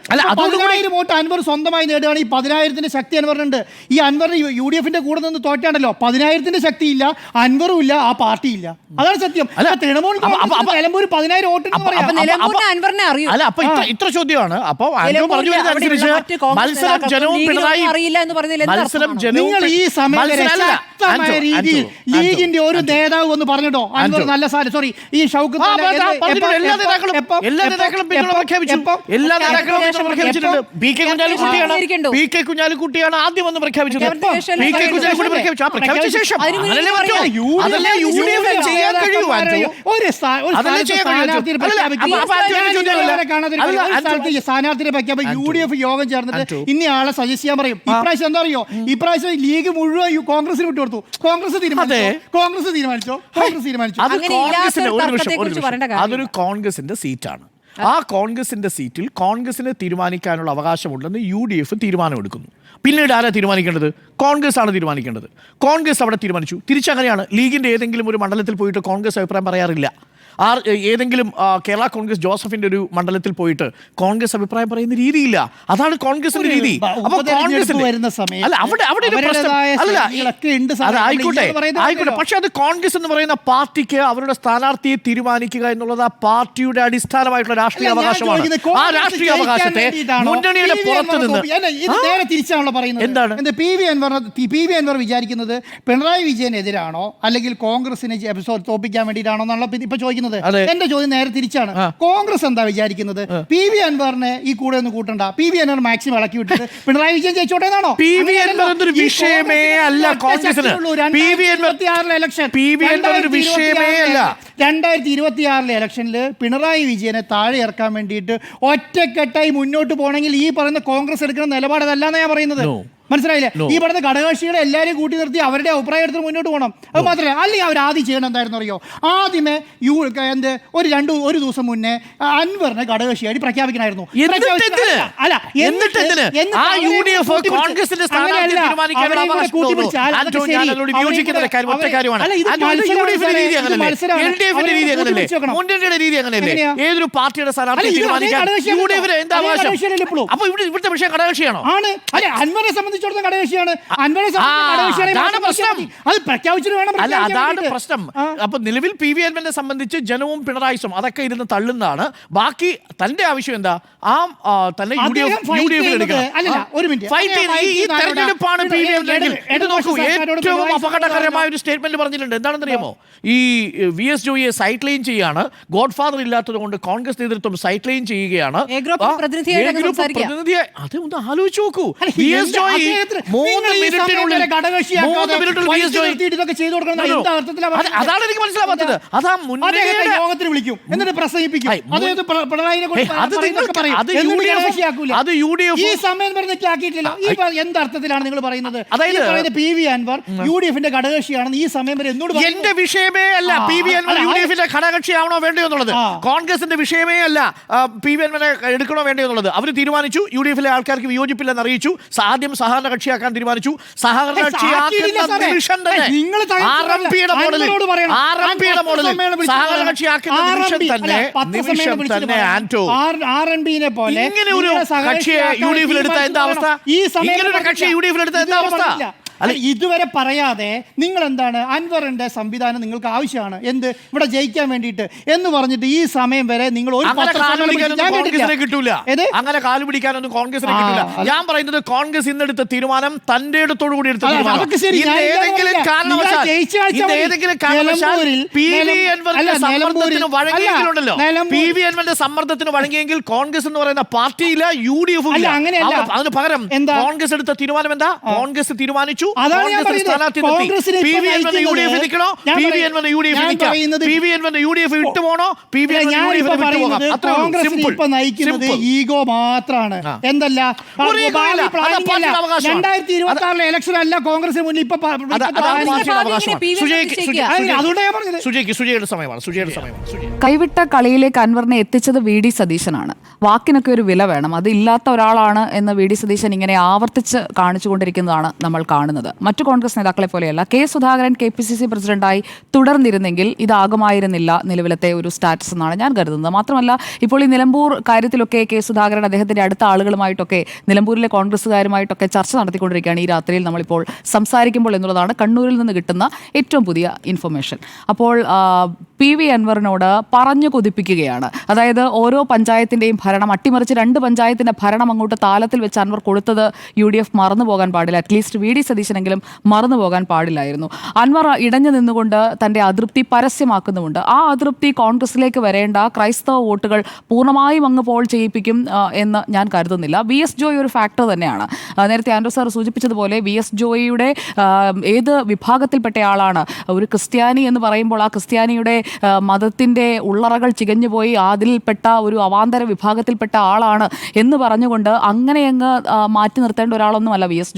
Speaker 1: 10,000 വോട്ട് അൻവർ സ്വന്തമായി നേടുകയാണ്. ഈ 10,000ന്റെ ശക്തി അൻവറിനുണ്ട്. ഈ അൻവർ UDFന്റെ കൂടെ നിന്ന് തോറ്റാണ്ടല്ലോ, 10,000ന്റെ ശക്തിയില്ല, അൻവറും ഇല്ല, ആ പാർട്ടിയില്ല. അതാണ് സത്യം. തൃണമൂൽ നിലമ്പൂർ 10,000 വോട്ട്
Speaker 3: അപ്പൊ നിലമ്പൂരിന് അൻവറിനെ അറിയൂ.
Speaker 2: അല്ല, അപ്പൊ ഇത്ര ചോദ്യമാണ്. അപ്പൊ ആന്റോ പറഞ്ഞു വരുന്നതനുസരിച്ച് മത്സരം ജനവും പിണറായി
Speaker 3: അറിയില്ല എന്ന് പറഞ്ഞതിൽ
Speaker 2: മത്സരം
Speaker 1: നിങ്ങൾ ഈ സമയത്ത് ശക്തമായ രീതിയിൽ ലീഗിന്റെ ഒരു നേതാവ് ഒന്ന് പറഞ്ഞിട്ടോ അൻവർ നല്ല സോറി ഈ ഷൗക്കത്ത്
Speaker 2: എല്ലാ നേതാക്കളും പിന്തുണ പ്രഖ്യാപിച്ചു. എല്ലാ നേതാക്കളും പിന്തുണ പ്രഖ്യാപിച്ചിട്ടുണ്ട്. പി കെ കുഞ്ഞാലിക്കുട്ടിയാണ് ആദ്യം വന്ന് പ്രഖ്യാപിച്ചത്. പി കെ കുഞ്ഞാലിക്കുട്ടി പ്രഖ്യാപിച്ചു. ആ പ്രഖ്യാപിച്ച ശേഷം അതല്ലേ പറ്റൂ. അതല്ലേ യു ഡി എഫ് ചെയ്യാൻ കഴിയൂ.
Speaker 1: സ്ഥാനാർത്ഥിയെ പ്രഖ്യാപിക്കും. യു ഡി എഫ് യോഗം ചേർന്നിട്ട് ഇനി ആളെ സജസ്റ്റ് ചെയ്യാൻ പറയും. ഇപ്രാവശ്യം എന്താ അറിയോ, ഇപ്രാവശ്യം ലീഗ് മുഴുവൻ കോൺഗ്രസിന് വിട്ടുകൊടുത്തു. കോൺഗ്രസ് തീരുമാനിച്ചോ.
Speaker 2: അതൊരു കോൺഗ്രസിന്റെ സീറ്റാണ്. ആ കോൺഗ്രസിന്റെ സീറ്റിൽ കോൺഗ്രസിന് തീരുമാനിക്കാനുള്ള അവകാശമുണ്ടെന്ന് യു ഡി എഫ് തീരുമാനമെടുക്കുന്നു. പിന്നീട് ആരാ തീരുമാനിക്കേണ്ടത്? കോൺഗ്രസ് ആണ് തീരുമാനിക്കേണ്ടത്. കോൺഗ്രസ് അവിടെ തീരുമാനിച്ചു. തിരിച്ചങ്ങനെയാണ്. ലീഗിന്റെ ഏതെങ്കിലും ഒരു മണ്ഡലത്തിൽ പോയിട്ട് കോൺഗ്രസ് അഭിപ്രായം പറയാറില്ല. ഏതെങ്കിലും കേരള കോൺഗ്രസ് ജോസഫിന്റെ ഒരു മണ്ഡലത്തിൽ പോയിട്ട് കോൺഗ്രസ് അഭിപ്രായം പറയുന്ന രീതിയില്ല. അതാണ് കോൺഗ്രസിന്റെ രീതി. അപ്പൊ കോൺഗ്രസിന്റെ അല്ല, അവിടെ ആയിക്കോട്ടെ. പക്ഷെ അത് കോൺഗ്രസ് എന്ന് പറയുന്ന പാർട്ടിക്ക് അവരുടെ സ്ഥാനാർത്ഥിയെ തീരുമാനിക്കുക എന്നുള്ളത് ആ പാർട്ടിയുടെ അടിസ്ഥാനമായിട്ടുള്ള രാഷ്ട്രീയ അവകാശമാണ്. ആ രാഷ്ട്രീയ അവകാശത്തെ മുന്നണിയുടെ പുറത്ത് നിന്ന്
Speaker 1: തിരിച്ചാണല്ലോ പറയുന്നത്. എന്താണ് പി വി അൻവർ വിചാരിക്കുന്നത്? പിണറായി വിജയനെതിരാണോ അല്ലെങ്കിൽ കോൺഗ്രസിനെ തോപ്പിക്കാൻ വേണ്ടിയിട്ടാണോ എന്നുള്ള ഇപ്പൊ ചോദിക്കുന്നത്. എന്റെ ചോദ്യം നേരെ തിരിച്ചാണ്. കോൺഗ്രസ് എന്താ വിചാരിക്കുന്നത്? പി വി അൻവറിനെ ഈ കൂടെ ഒന്ന് കൂട്ടണ്ട, പി വി അൻവർ മാക്സിമം ഇളക്കി വിട്ടിട്ട് പിണറായി വിജയൻ ജയിച്ചോട്ടെ എന്നാണോ?
Speaker 2: പി വി അൻവർ ഒരു വിഷയമേ അല്ല കോൺഗ്രസിന്.
Speaker 1: 2026 ഇലക്ഷനിൽ പിണറായി വിജയനെ താഴെ ഇറക്കാൻ വേണ്ടിയിട്ട് ഒറ്റക്കെട്ടായി മുന്നോട്ട് പോകണമെങ്കിൽ ഈ പറയുന്ന കോൺഗ്രസ് എടുക്കുന്ന നിലപാട് അതല്ലാന്ന് ഞാൻ പറയുന്നത്. മനസ്സിലായില്ലേ? ഈ പറഞ്ഞ ഘടകകക്ഷികളെ എല്ലാവരെയും കൂട്ടി നിർത്തി അവരുടെ അഭിപ്രായം എടുത്ത് മുന്നോട്ട് പോകണം. അത് മാത്രമല്ല, അല്ലെങ്കിൽ അവർ ആദ്യം ചെയ്യണം എന്തായിരുന്നു അറിയോ? ആദ്യമേ ഒരു ദിവസം മുന്നേ അൻവറിനെ ഘടകകക്ഷിയായിട്ട് പ്രഖ്യാപിക്കണമായിരുന്നു.
Speaker 2: ഏതൊരു പാർട്ടിയുടെ ഇവിടുത്തെ വിഷയം ഘടകകക്ഷിയാണോ?
Speaker 1: അൻവറെ സംബന്ധിച്ചിടത്തോളം ഘടകകക്ഷിയാണ്.
Speaker 2: അതാണ് പ്രശ്നം. അപ്പൊ നിലവിൽ പി വി അൻവറിനെ സംബന്ധിച്ച് ജനവും പിണറായിസും അതൊക്കെ ഇരുന്ന് തള്ളുന്നതാണ്. ബാക്കി തന്റെ ആവശ്യം എന്താ? തന്നെ തെരഞ്ഞെടുപ്പാണ് പി വി അൻവർ. ഇത് നോക്കൂ, ഏറ്റവും അപകടകരമായ ഒരു സ്റ്റേറ്റ്മെന്റ് പറഞ്ഞിട്ടുണ്ട്. എന്താണെന്ന് അറിയാമോ? ഈ വി എസ് ജോയിയെ സൈറ്റ് ലൈൻ ചെയ്യാണ്. ഗോഡ് ഫാദർ ഇല്ലാത്തത് കൊണ്ട് കോൺഗ്രസ് നേതൃത്വം സൈറ്റ് ലൈൻ ചെയ്യുകയാണ്. അതൊന്ന് ആലോചിച്ച് നോക്കൂ. വി എസ് ജോയി 3 മിനിറ്റിനുള്ളിൽ അതാണ് എനിക്ക് മനസ്സിലാവാത്തത്. അതാ
Speaker 1: യോഗത്തിന് വിളിക്കും, എന്നിട്ട് പ്രസംഗിപ്പിക്കും.
Speaker 2: അത് യു ഡി എഫ്
Speaker 1: ഈ സമയം ആക്കിയിട്ടില്ല. ഈ എന്തർത്ഥത്തിലാണ് നിങ്ങൾ പറയുന്നത്? അതായത് P V Anvar U D എഫിന്റെ ഘടകകക്ഷിയാണെന്ന് ഈ സമയം വരെ എന്നോട്
Speaker 2: എന്റെ വിഷയമേ അല്ല P V Anvar U D എഫിന്റെ ഘടകകക്ഷിയാവണോ വേണ്ടയോ എന്നുള്ളത്. കോൺഗ്രസിന്റെ വിഷയമേ അല്ല പി വി അൻവറെ എടുക്കണോ വേണ്ടയോ എന്നുള്ളത്. അവർ തീരുമാനിച്ചു. യു ഡി എഫിലെ ആൾക്കാർക്ക് വിയോജിപ്പില്ലെന്ന് അറിയിച്ചു. ആദ്യം സഹകരണ കക്ഷിയാക്കാൻ തീരുമാനിച്ചു. സഹകരണ കക്ഷിയാക്കുന്ന നിമിഷം തന്നെ ആർഎംപിയുടെ മോഡലിൽ സഹകരണ കക്ഷിയാക്കുന്ന നിമിഷം തന്നെ ആന്റോ ഇങ്ങനെ ഒരു കക്ഷിയെ യു ഡി എഫിൽ എടുത്ത എന്താ അവസ്ഥ? ഇങ്ങനെ ഒരു കക്ഷിയെ യു ഡി എഫിൽ എടുത്ത എന്താ അവസ്ഥ?
Speaker 1: അല്ല, ഇതുവരെ പറയാതെ നിങ്ങൾ എന്താണ് അൻവറിന്റെ സംവിധാനം നിങ്ങൾക്ക് ആവശ്യമാണ് എന്ത് ഇവിടെ ജയിക്കാൻ വേണ്ടിയിട്ട് എന്ന് പറഞ്ഞിട്ട് ഈ സമയം വരെ നിങ്ങൾ ഒരു
Speaker 2: കിട്ടൂല. അങ്ങനെ കാലു പിടിക്കാനൊന്നും കോൺഗ്രസിന് കിട്ടില്ല. ഞാൻ പറയുന്നത് കോൺഗ്രസ് ഇന്നെടുത്ത തീരുമാനം തന്റെ ഇടത്തോടു കൂടി എടുത്ത ഏതെങ്കിലും കാരണവശാൽ പി വി അൻവറിന്റെ സമ്മർദ്ദത്തിന് വഴങ്ങിയെങ്കിലുണ്ടല്ലോ, പി വി അൻവറിന്റെ സമ്മർദ്ദത്തിന് വഴങ്ങിയെങ്കിൽ കോൺഗ്രസ് എന്ന് പറയുന്ന പാർട്ടിയില്ല, യു ഡി എഫ്. അതിന് പകരം കോൺഗ്രസ് എടുത്ത തീരുമാനം എന്താ? കോൺഗ്രസ് തീരുമാനിച്ചു
Speaker 1: ഈഗോ മാത്രമാണ്. എന്തല്ല 2026 ഇലക്ഷൻ അല്ല കോൺഗ്രസിന് മുന്നിൽ ഇപ്പൊ
Speaker 4: കൈവിട്ട കളിയിലേക്ക് അൻവറിനെ എത്തിച്ചത് വി ഡി സതീശനാണ്. വാക്കിനൊക്കെ ഒരു വില വേണം. അത് ഇല്ലാത്ത ഒരാളാണ് എന്ന് വി ഡി സതീശൻ ഇങ്ങനെ ആവർത്തിച്ച് കാണിച്ചുകൊണ്ടിരിക്കുന്നതാണ് നമ്മൾ കാണുന്നത്. കരുതുന്നത്. മറ്റു കോൺഗ്രസ് നേതാക്കളെ പോലെയല്ല. കെ സുധാകരൻ KPCC പ്രസിഡന്റായി തുടർന്നിരുന്നെങ്കിൽ ഇതാകുമായിരുന്നില്ല നിലവിലത്തെ ഒരു സ്റ്റാറ്റസ് എന്നാണ് ഞാൻ കരുതുന്നത്. മാത്രമല്ല, ഇപ്പോൾ ഈ നിലമ്പൂർ കാര്യത്തിലൊക്കെ കെ സുധാകരൻ അദ്ദേഹത്തിന്റെ അടുത്ത ആളുകളുമായിട്ടൊക്കെ നിലമ്പൂരിലെ കോൺഗ്രസ്സുകാരുമായിട്ടൊക്കെ ചർച്ച നടത്തിക്കൊണ്ടിരിക്കുകയാണ് ഈ രാത്രിയിൽ നമ്മളിപ്പോൾ സംസാരിക്കുമ്പോൾ എന്നുള്ളതാണ് കണ്ണൂരിൽ നിന്ന് കിട്ടുന്ന ഏറ്റവും പുതിയ ഇൻഫർമേഷൻ. അപ്പോൾ PV അൻവറിനോട് പറഞ്ഞു കൊതിപ്പിക്കുകയാണ്. അതായത് ഓരോ പഞ്ചായത്തിൻ്റെയും ഭരണം അട്ടിമറിച്ച് 2 പഞ്ചായത്തിൻ്റെ ഭരണം അങ്ങോട്ട് താലത്തിൽ വെച്ച് അൻവർ കൊടുത്തത് UDF മറന്നു പോകാൻ പാടില്ല. അറ്റ്ലീസ്റ്റ് VD സതീശനെങ്കിലും മറന്നു പോകാൻ പാടില്ലായിരുന്നു. അൻവർ ഇടഞ്ഞു നിന്നുകൊണ്ട് തൻ്റെ അതൃപ്തി പരസ്യമാക്കുന്നുമുണ്ട്. ആ അതൃപ്തി കോൺഗ്രസിലേക്ക് വരേണ്ട ക്രൈസ്തവ വോട്ടുകൾ പൂർണ്ണമായും അങ്ങ് പോൾ ചെയ്യിപ്പിക്കും എന്ന് ഞാൻ കരുതുന്നില്ല. VS ജോയ് ഒരു ഫാക്ടർ തന്നെയാണ്. നേരത്തെ ആൻഡ്രൂ സാർ സൂചിപ്പിച്ചതുപോലെ VS ജോയിയുടെ ഏത് വിഭാഗത്തിൽപ്പെട്ടയാളാണ്? ഒരു ക്രിസ്ത്യാനി എന്ന് പറയുമ്പോൾ ആ ക്രിസ്ത്യാനിയുടെ മതത്തിൻ്റെ ഉള്ളറകൾ ചികഞ്ഞുപോയി അതിൽപ്പെട്ട ഒരു അവാന്തര വിഭാഗത്തിൽപ്പെട്ട ആളാണ് എന്ന് പറഞ്ഞുകൊണ്ട് അങ്ങനെ അങ്ങ് മാറ്റി നിർത്തേണ്ട ഒരാളൊന്നുമല്ല VS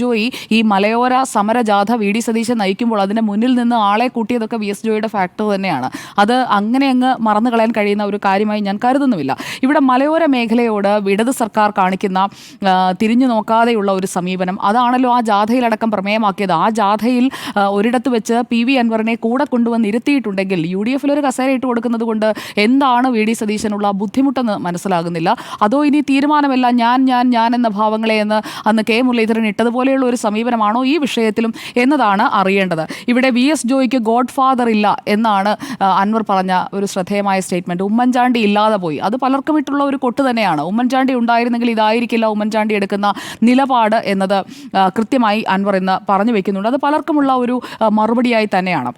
Speaker 4: ജോയി. ഈ മലയോര സമരജാഥ VD സതീശൻ നയിക്കുമ്പോൾ അതിന് മുന്നിൽ നിന്ന് ആളെ കൂട്ടിയതൊക്കെ VS ജോയിയുടെ ഫാക്ടർ തന്നെയാണ്. അത് അങ്ങനെ അങ്ങ് മറന്നു കളയാൻ കഴിയുന്ന ഒരു കാര്യമായി ഞാൻ കരുതുന്നുമില്ല. ഇവിടെ മലയോര മേഖലയോട് ഇടത് സർക്കാർ കാണിക്കുന്ന തിരിഞ്ഞു നോക്കാതെയുള്ള ഒരു സമീപനം അതാണല്ലോ ആ ജാഥയിലടക്കം പ്രമേയമാക്കിയത്. ആ ജാഥയിൽ ഒരിടത്ത് വെച്ച് PV അൻവറിനെ കൂടെ കൊണ്ടുവന്ന് ഇരുത്തിയിട്ടുണ്ടെങ്കിൽ UDFൽ ഒരു കസേര ഇട്ട് കൊടുക്കുന്നത് കൊണ്ട് എന്താണ് VD സതീശനുള്ള ബുദ്ധിമുട്ടെന്ന് മനസ്സിലാകുന്നില്ല. അതോ ഇനി തീരുമാനമല്ല ഞാൻ എന്ന ഭാവങ്ങളെ എന്ന് അന്ന് K മുരളീധരൻ ഇട്ടതുപോലെയുള്ള ഒരു സമീപനമാണോ ഈ വിഷയത്തിലും എന്നതാണ് അറിയേണ്ടത്. ഇവിടെ VS ജോയിക്ക് ഗോഡ് ഫാദർ ഇല്ല എന്നാണ് അൻവർ പറഞ്ഞ ഒരു ശ്രദ്ധേയമായ സ്റ്റേറ്റ്മെന്റ്. ഉമ്മൻചാണ്ടി ഇല്ലാതെ പോയി. അത് പലർക്കും ഇട്ടുള്ള ഒരു കൊട്ട് തന്നെയാണ്. ഉമ്മൻചാണ്ടി ഉണ്ടായിരുന്നെങ്കിൽ ഇതായിരിക്കില്ല ഉമ്മൻചാണ്ടി എടുക്കുന്ന നിലപാട് എന്നത് കൃത്യമായി അൻവർ ഇന്ന് പറഞ്ഞു വെക്കുന്നുണ്ട്. അത് പലർക്കുമുള്ള ഒരു മറുപടിയായി തന്നെയാണ്.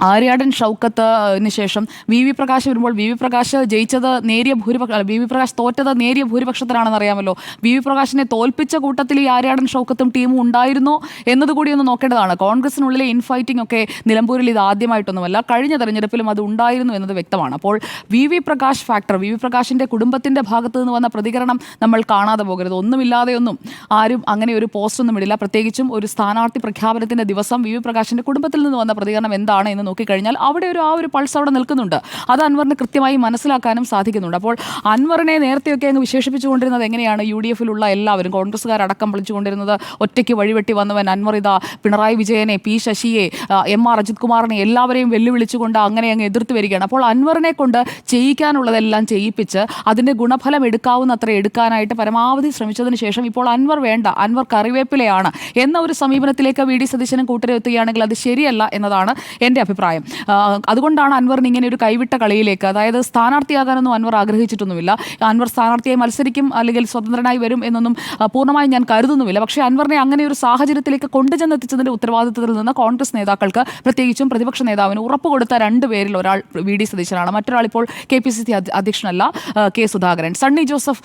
Speaker 4: ആര്യാടൻ ഷൗക്കത്തിന് ശേഷം VV പ്രകാശ് വരുമ്പോൾ VV പ്രകാശ് ജയിച്ചത് നേരിയ ഭൂരിപക്ഷം, VV പ്രകാശ് തോറ്റത് നേരിയ ഭൂരിപക്ഷത്തിനാണെന്ന് അറിയാമല്ലോ. VV പ്രകാശിനെ തോൽപ്പിച്ച കൂട്ടത്തിൽ ഈ ആര്യാടൻ ഷൗക്കത്തും ടീമും ഉണ്ടായിരുന്നോ എന്നതുകൂടി ഒന്ന് നോക്കേണ്ടതാണ്. കോൺഗ്രസിനുള്ളിലെ ഇൻഫൈറ്റിംഗ് ഒക്കെ നിലമ്പൂരിൽ ഇത് ആദ്യമായിട്ടൊന്നുമല്ല, കഴിഞ്ഞ തെരഞ്ഞെടുപ്പിലും അത് ഉണ്ടായിരുന്നു എന്നത് വ്യക്തമാണ്. അപ്പോൾ VV പ്രകാശ് ഫാക്ടർ, VV പ്രകാശിൻ്റെ കുടുംബത്തിൻ്റെ ഭാഗത്തു നിന്ന് വന്ന പ്രതികരണം നമ്മൾ കാണാതെ പോകരുത്. ഒന്നുമില്ലാതെയൊന്നും ആരും അങ്ങനെ ഒരു പോസ്റ്റൊന്നും ഇടില്ല. പ്രത്യേകിച്ചും ഒരു സ്ഥാനാർത്ഥി പ്രഖ്യാപനത്തിൻ്റെ ദിവസം VV പ്രകാശിൻ്റെ കുടുംബത്തിൽ നിന്ന് വന്ന പ്രതികരണം എന്താണ് എന്ന് നോക്കിക്കഴിഞ്ഞാൽ അവിടെ ആ ഒരു പൾസ് അവിടെ നിൽക്കുന്നുണ്ട്. അത് അൻവറിന് കൃത്യമായി മനസ്സിലാക്കാനും സാധിക്കുന്നുണ്ട്. അപ്പോൾ അൻവറിനെ നേരത്തെയൊക്കെ അങ്ങ് വിശേഷിപ്പിച്ചുകൊണ്ടിരുന്നത് എങ്ങനെയാണ്? UDFലുള്ള എല്ലാവരും കോൺഗ്രസ്സുകാരടക്കം വിളിച്ചുകൊണ്ടിരുന്നത് ഒറ്റയ്ക്ക് വഴിവെട്ടി വന്നവൻ അൻവർ, ഇതാ പിണറായി വിജയനെ, P ശശിയെ, MR അജിത് കുമാറിനെ എല്ലാവരെയും വെല്ലുവിളിച്ചുകൊണ്ട് അങ്ങനെ അങ്ങ് എതിർത്ത് വരികയാണ്. അപ്പോൾ അൻവറിനെ കൊണ്ട് ചെയ്യിക്കാനുള്ളതെല്ലാം ചെയ്യിപ്പിച്ച് അതിൻ്റെ ഗുണഫലം എടുക്കാവുന്നത്ര എടുക്കാനായിട്ട് പരമാവധി ശ്രമിച്ചതിന് ശേഷം ഇപ്പോൾ അൻവർ വേണ്ട, അൻവർ കറിവേപ്പിലയാണ് എന്ന ഒരു സമീപനത്തിലേക്ക് VD സതീശനും കൂട്ടരെത്തുകയാണെങ്കിൽ അത് ശരിയല്ല എന്നതാണ് എൻ്റെ അഭിപ്രായം. അതുകൊണ്ടാണ് അൻവറിന് ഇങ്ങനെ ഒരു കൈവിട്ട കളിയിലേക്ക്, അതായത് സ്ഥാനാർത്ഥിയാകാനൊന്നും അൻവർ ആഗ്രഹിച്ചിട്ടൊന്നുമില്ല. അൻവർ സ്ഥാനാർത്ഥിയായി മത്സരിക്കും അല്ലെങ്കിൽ സ്വതന്ത്രനായി വരും എന്നൊന്നും പൂർണ്ണമായും ഞാൻ കരുതുന്നുമില്ല. പക്ഷേ അൻവറിനെ അങ്ങനെ ഒരു സാഹചര്യത്തിലേക്ക് കൊണ്ടുചെന്നെത്തിച്ചതിൻ്റെ ഉത്തരവാദിത്തത്തിൽ നിന്ന് കോൺഗ്രസ് നേതാക്കൾക്ക്, പ്രത്യേകിച്ചും പ്രതിപക്ഷ നേതാവിന് ഉറപ്പ് കൊടുത്ത 2 പേരിൽ ഒരാൾ VD സതീശനാണ്. മറ്റൊരാൾ ഇപ്പോൾ KPCC അധ്യക്ഷനല്ല, K സുധാകരൻ. സണ്ണി ജോസഫ്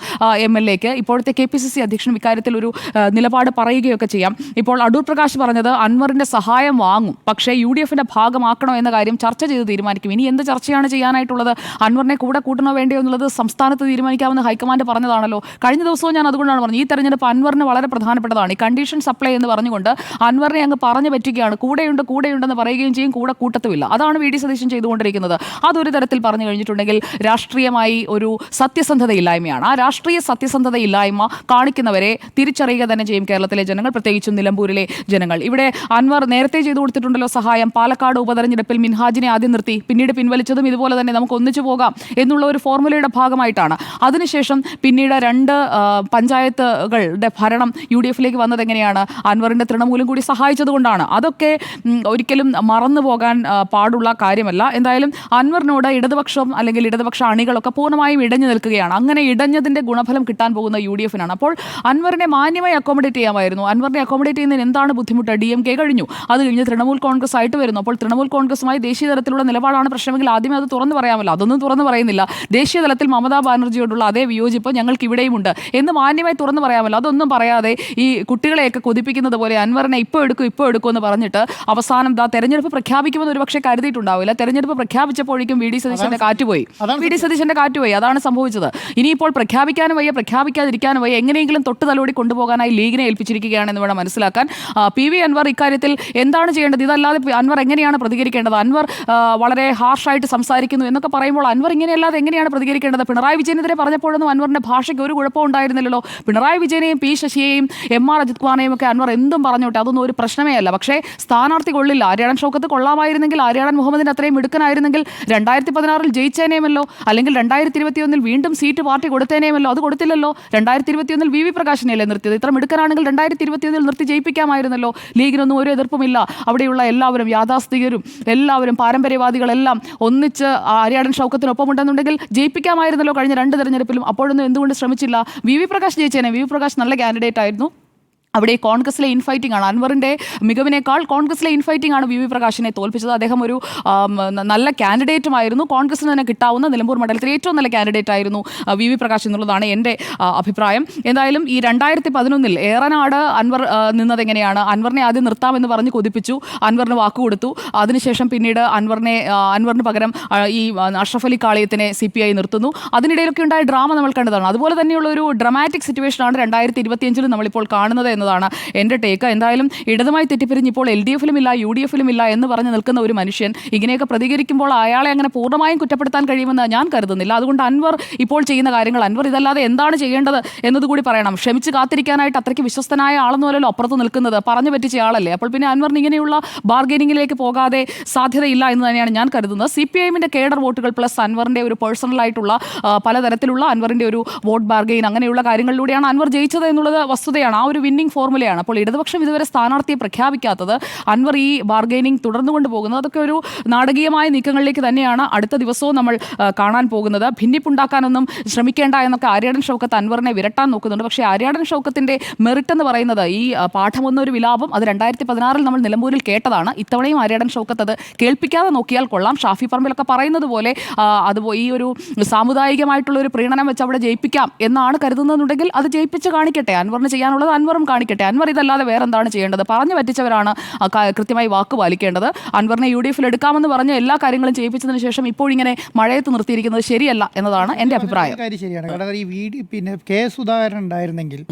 Speaker 4: MLAക്ക് ഇപ്പോഴത്തെ KPCC അധ്യക്ഷനും ഇക്കാര്യത്തിൽ ഒരു നിലപാട് പറയുകയൊക്കെ ചെയ്യാം. ഇപ്പോൾ അടൂർ പ്രകാശ് പറഞ്ഞത് അൻവറിൻ്റെ സഹായം വാങ്ങും, പക്ഷേ UDFിൻ്റെ ഭാഗമാക്കണോ എന്ന കാര്യം ചർച്ച ചെയ്ത് തീരുമാനിക്കും. ഇനി എന്ത് ചർച്ചയാണ് ചെയ്യാനായിട്ടുള്ളത്? അൻവറിനെ കൂടെ കൂട്ടണോ വേണ്ടയോ എന്നുള്ളത് സംസ്ഥാനത്ത് തീരുമാനിക്കാമെന്ന് ഹൈക്കമാൻഡ് പറഞ്ഞതാണല്ലോ. കഴിഞ്ഞ ദിവസവും ഞാൻ അതുകൊണ്ടാണ് പറഞ്ഞത്, ഈ തെരഞ്ഞെടുപ്പ് അൻവറിന് വളരെ പ്രധാനപ്പെട്ടതാണ്. ഈ കണ്ടീഷൻ സപ്ലൈ എന്ന് പറഞ്ഞുകൊണ്ട് അൻവറിനെ അങ്ങ് പറഞ്ഞു പറ്റുകയാണ്. കൂടെയുണ്ടെന്ന് പറയുകയും ചെയ്യും, കൂടെ കൂട്ടത്തുമില്ല. അതാണ് VD സതീശൻ ചെയ്തുകൊണ്ടിരിക്കുന്നത്. അതൊരു തരത്തിൽ പറഞ്ഞു കഴിഞ്ഞിട്ടുണ്ടെങ്കിൽ രാഷ്ട്രീയമായി ഒരു സത്യസന്ധതയില്ലായ്മയാണ്. ആ രാഷ്ട്രീയ സത്യസന്ധതയില്ലായ്മ കാണിക്കുന്നവരെ തിരിച്ചറിയുക തന്നെ ചെയ്യും കേരളത്തിലെ ജനങ്ങൾ, പ്രത്യേകിച്ചും നിലമ്പൂരിലെ ജനങ്ങൾ. ഇവിടെ അൻവർ നേരത്തെ ചെയ്തു കൊടുത്തിട്ടുണ്ടല്ലോ സഹായം. പാലക്കാട് ഉപതെരഞ്ഞെടുപ്പിൽ മിൻഹാജിനെ ആദ്യം നിർത്തി, പിന്നീട് പിൻവലിച്ചതും ഇതുപോലെ തന്നെ നമുക്ക് ഒന്നിച്ചു പോകാം എന്നുള്ള ഒരു ഫോർമുലയുടെ ഭാഗമായിട്ടാണ്. അതിനുശേഷം പിന്നീട് 2 പഞ്ചായത്തുകളുടെ ഭരണം UDFിലേക്ക് വന്നത് എങ്ങനെയാണ്? അൻവറിൻ്റെ തൃണമൂലം കൂടി സഹായിച്ചതുകൊണ്ടാണ്. അതൊക്കെ ഒരിക്കലും മറന്നു പോകാൻ പാടുള്ള കാര്യമല്ല. എന്തായാലും അൻവറിനോട് ഇടതുപക്ഷം അല്ലെങ്കിൽ ഇടതുപക്ഷ അണികളൊക്കെ പൂർണ്ണമായും ഇടഞ്ഞു നിൽക്കുകയാണ്. അങ്ങനെ ഇടഞ്ഞതിൻ്റെ ഗുണഫലം കിട്ടാൻ പോകുന്ന UDFിനാണ്. അപ്പോൾ അൻവറിനെ മാന്യമായി അക്കോമഡേറ്റ് ചെയ്യാമായിരുന്നു. അൻവറിനെ അക്കോമഡേറ്റ് ചെയ്യുന്നതിന് എന്താണ് ബുദ്ധിമുട്ട്? DMK കഴിഞ്ഞു, അത് കഴിഞ്ഞ് തൃണമൂൽ കോൺഗ്രസ് ആയിട്ട് വരുന്നു. അപ്പോൾ തൃണമൂൽ കോൺഗ്രസുമായി ദേശീയ തലത്തിലുള്ള നിലപാടാണ് പ്രശ്നമെങ്കിൽ ആദ്യമേ അത് തുറന്നു പറയാമല്ലോ. അതൊന്നും തുറന്നു പറയുന്നില്ല. ദേശീയ തലത്തിൽ മമതാ ബാനർജിയോടുള്ള അതേ വിയോജിപ്പ് ഞങ്ങൾക്ക് ഇവിടെയുമുണ്ട് എന്ന് മാന്യമായി തുറന്നു പറയാമല്ലോ. അതൊന്നും പറയാതെ ഈ കുട്ടികളെയൊക്കെ കൊതിപ്പിക്കുന്നത് പോലെ അൻവറിനെ ഇപ്പോൾ എടുക്കും എന്ന് പറഞ്ഞിട്ട് അവസാനം തെരഞ്ഞെടുപ്പ് പ്രഖ്യാപിക്കുമെന്ന് ഒരുപക്ഷെ കരുതിയിട്ടുണ്ടാവില്ല. തെരഞ്ഞെടുപ്പ് പ്രഖ്യാപിച്ചപ്പോഴേക്കും VD സതീശന്റെ കാറ്റുപോയി. അതാണ് സംഭവിച്ചത്. ഇനിയിപ്പോൾ പ്രഖ്യാപിക്കാനും വയ്യ, പ്രഖ്യാപിക്കാതിരിക്കാനും വയ്യ, എങ്ങനെയെങ്കിലും തൊട്ട് തലോടി കൊണ്ടുപോകാനായി ലീഗിനെ ഏൽപ്പിച്ചിരിക്കുകയാണെന്ന് വേണം മനസ്സിലാക്കാൻ. PV അൻവർ ഇക്കാര്യത്തിൽ എന്താണ് ചെയ്യേണ്ടത്? ഇതല്ലാതെ അൻവർ എങ്ങനെയാണ് പ്രതികരിക്കുന്നത്? പ്രതികരിക്കേണ്ടത്? അൻവർ വളരെ ഹാർഷായിട്ട് സംസാരിക്കുന്നു എന്നൊക്കെ പറയുമ്പോൾ അൻവർ ഇങ്ങനെയല്ലാതെ എങ്ങനെയാണ് പ്രതികരിക്കേണ്ടത്? പിണറായി വിജയനെതിരെ പറഞ്ഞപ്പോഴൊന്നും അൻവറിന്റെ ഭാഷയ്ക്ക് ഒരു കുഴപ്പവും ഉണ്ടായിരുന്നില്ലല്ലോ. പിണറായി വിജയനെയും പി ശശിയെയും MR അജിത് കുമാറിനെയും ഒക്കെ അൻവർ എന്തും പറഞ്ഞോട്ടെ, അതൊന്നും ഒരു പ്രശ്നമേ അല്ല. പക്ഷേ സ്ഥാനാർത്ഥി കൊള്ളില്ല. ആര്യാടൻ ഷൗക്കത്ത് കൊള്ളാമായിരുന്നെങ്കിൽ, ആര്യാടൻ മുഹമ്മദിന് അത്രയും മിടുക്കനായിരുന്നെങ്കിൽ 2016 ജയിച്ചേനേമല്ലോ, അല്ലെങ്കിൽ 2021 വീണ്ടും സീറ്റ് പാർട്ടി കൊടുത്തേനേമല്ലോ. അത് കൊടുത്തില്ലല്ലോ. 2021 VV പ്രകാശിനെയല്ലേ നിർത്തിയത്? ഇത്ര മിടുക്കനാണെങ്കിൽ 2021 നിർത്തി ജയിപ്പിക്കാമായിരുന്നല്ലോ. ലീഗിനൊന്നും ഒരു എതിർപ്പുമില്ല. അവിടെയുള്ള എല്ലാവരും യാഥാസ്ഥികരും എല്ലാവരും പാരമ്പര്യവാദികളെല്ലാം ഒന്നിച്ച് ആര്യാടൻ ഷൗക്കത്തിനൊപ്പമുണ്ടെന്നുണ്ടെങ്കിൽ ജയിപ്പിക്കാമായിരുന്നല്ലോ കഴിഞ്ഞ 2 തെരഞ്ഞെടുപ്പിലും. അപ്പോഴൊന്നും എന്തുകൊണ്ട് ശ്രമിച്ചില്ല? VV പ്രകാശ് ജയിച്ചേനെ. VV പ്രകാശ് നല്ല കാൻഡിഡേറ്റ് ആയിരുന്നു. അവിടെ കോൺഗ്രസിലെ ഇൻഫൈറ്റിംഗ് ആണ്. അൻവറിൻ്റെ മികവിനേക്കാൾ കോൺഗ്രസിലെ ഇൻഫൈറ്റിംഗ് ആണ് VV പ്രകാശിനെ തോൽപ്പിച്ചത്. അദ്ദേഹം ഒരു നല്ല കാൻഡിഡേറ്റുമായിരുന്നു. കോൺഗ്രസിന് തന്നെ കിട്ടാവുന്ന നിലമ്പൂർ മണ്ഡലത്തിൽ ഏറ്റവും നല്ല കാൻഡിഡേറ്റ് ആയിരുന്നു VV പ്രകാശ് എന്നുള്ളതാണ് എൻ്റെ അഭിപ്രായം. എന്തായാലും ഈ 2011 ഏറനാട് അൻവർ നിന്നതെങ്ങനെയാണ്? അൻവറിനെ ആദ്യം നിർത്താമെന്ന് പറഞ്ഞ് കൊതിപ്പിച്ചു, അൻവറിന് വാക്കുകൊടുത്തു. അതിനുശേഷം പിന്നീട് അൻവറിന് പകരം ഈ അഷ്റഫ് അലി കാളിയത്തിനെ CPI നിർത്തുന്നു. അതിനിടയിലൊക്കെ ഉണ്ടായ ഡ്രാമ നമ്മൾ കണ്ടതാണ്. അതുപോലെ തന്നെയുള്ള ഒരു ഡ്രമാറ്റിക് സിറ്റുവേഷനാണ് 2025 നമ്മളിപ്പോൾ കാണുന്നത് എന്നതാണ് എൻ്റെ ടേക്ക്. എന്തായാലും ഇടതുമായി തെറ്റിപ്പിരിഞ്ഞ് ഇപ്പോൾ LDF-ലും ഇല്ല, UDF-ലും ഇല്ല എന്ന് പറഞ്ഞ് നിൽക്കുന്ന ഒരു മനുഷ്യൻ ഇങ്ങനെയൊക്കെ പ്രതികരിക്കുമ്പോൾ അയാളെ അങ്ങനെ പൂർണ്ണമായും കുറ്റപ്പെടുത്താൻ കഴിയുമെന്ന് ഞാൻ കരുതുന്നില്ല. അതുകൊണ്ട് അൻവർ ഇപ്പോൾ ചെയ്യുന്ന കാര്യങ്ങൾ, അൻവർ ഇതല്ലാതെ എന്താണ് ചെയ്യേണ്ടത് എന്നതുകൂടി പറയണം. ക്ഷമിച്ച് കാത്തിരിക്കാനായിട്ട് അത്രയ്ക്ക് വിശ്വസ്തനായ ആളെന്നല്ലോ അപ്പുറത്ത് നിൽക്കുന്നത്, പറഞ്ഞു പറ്റിച്ച ആളല്ലേ. അപ്പോൾ പിന്നെ അൻവറിന് ഇങ്ങനെയുള്ള ബാർഗെയിനിങ്ങിലേക്ക് പോകാതെ സാധ്യതയില്ല എന്ന് തന്നെയാണ് ഞാൻ കരുതുന്നത്. CPI-ന്റെ കേഡർ വോട്ടുകൾ പ്ലസ് അൻവറിൻ്റെ ഒരു പേഴ്സണലായിട്ടുള്ള പലതരത്തിലുള്ള അൻവറിൻ്റെ ഒരു വോട്ട് ബാർഗെയിൻ അങ്ങനെയുള്ള കാര്യങ്ങളിലൂടെയാണ് അൻവർ ജയിച്ചത് എന്നുള്ളത് വസ്തുതയാണ്. ആ ഒരു വിന്നിംഗ് ഫോർമുലയാണ്. അപ്പോൾ ഇടതുപക്ഷം ഇതുവരെ സ്ഥാനാർത്ഥിയെ പ്രഖ്യാപിക്കാത്തത്, അൻവർ ഈ ബാർഗെയിനിങ് തുടർന്നു കൊണ്ടുപോകുന്നത്, അതൊക്കെ ഒരു നാടകീയമായ നീക്കങ്ങളിലേക്ക് തന്നെയാണ് അടുത്ത ദിവസവും നമ്മൾ കാണാൻ പോകുന്നത്. ഭിന്നിപ്പുണ്ടാക്കാനൊന്നും ശ്രമിക്കേണ്ട എന്നൊക്കെ ആര്യാടൻ ഷൗക്കത്ത് അൻവറിനെ വിരട്ടാൻ നോക്കുന്നുണ്ട്. പക്ഷേ ആര്യാടൻ ഷൗക്കത്തിൻ്റെ മെറിറ്റ് എന്ന് പറയുന്നത് ഈ പാഠമൊന്നൊരു വിലാപം, അത് 2016 നമ്മൾ നിലമ്പൂരിൽ കേട്ടതാണ്. ഇത്തവണയും ആര്യാടൻ ഷൗക്കത്ത് അത് കേൾപ്പിക്കാതെ നോക്കിയാൽ കൊള്ളാം. ഷാഫി പറമ്പിലൊക്കെ പറയുന്നത് പോലെ അതുപോലെ ഈ ഒരു സാമുദായികമായിട്ടുള്ള ഒരു പ്രീണനം വെച്ച് അവിടെ ജയിപ്പിക്കാം എന്നാണ് കരുതുന്നതെന്നുണ്ടെങ്കിൽ അത് ജയിപ്പിച്ച് കാണിക്കട്ടെ. അൻവറിന് ചെയ്യാനുള്ളത് അൻവറും കാണിക്കട്ടെ. അൻവർ ഇതല്ലാതെ വേറെന്താണ് ചെയ്യേണ്ടത്? പറഞ്ഞു പറ്റിച്ചവരാണ് കൃത്യമായി വാക്ക് പാലിക്കേണ്ടത്. അൻവറിനെ UDF-ൽ എടുക്കാമെന്ന് പറഞ്ഞ് എല്ലാ കാര്യങ്ങളും ചെയ്യിപ്പിച്ചതിന് ശേഷം ഇപ്പോഴിങ്ങനെ മഴയത്ത് നിർത്തിയിരിക്കുന്നത് ശരിയല്ല എന്നതാണ് എൻ്റെ അഭിപ്രായം.
Speaker 1: ശരിയാണ്. കാരണം ഈ K സുധാകരൻ ഉണ്ടായിരുന്നെങ്കിൽ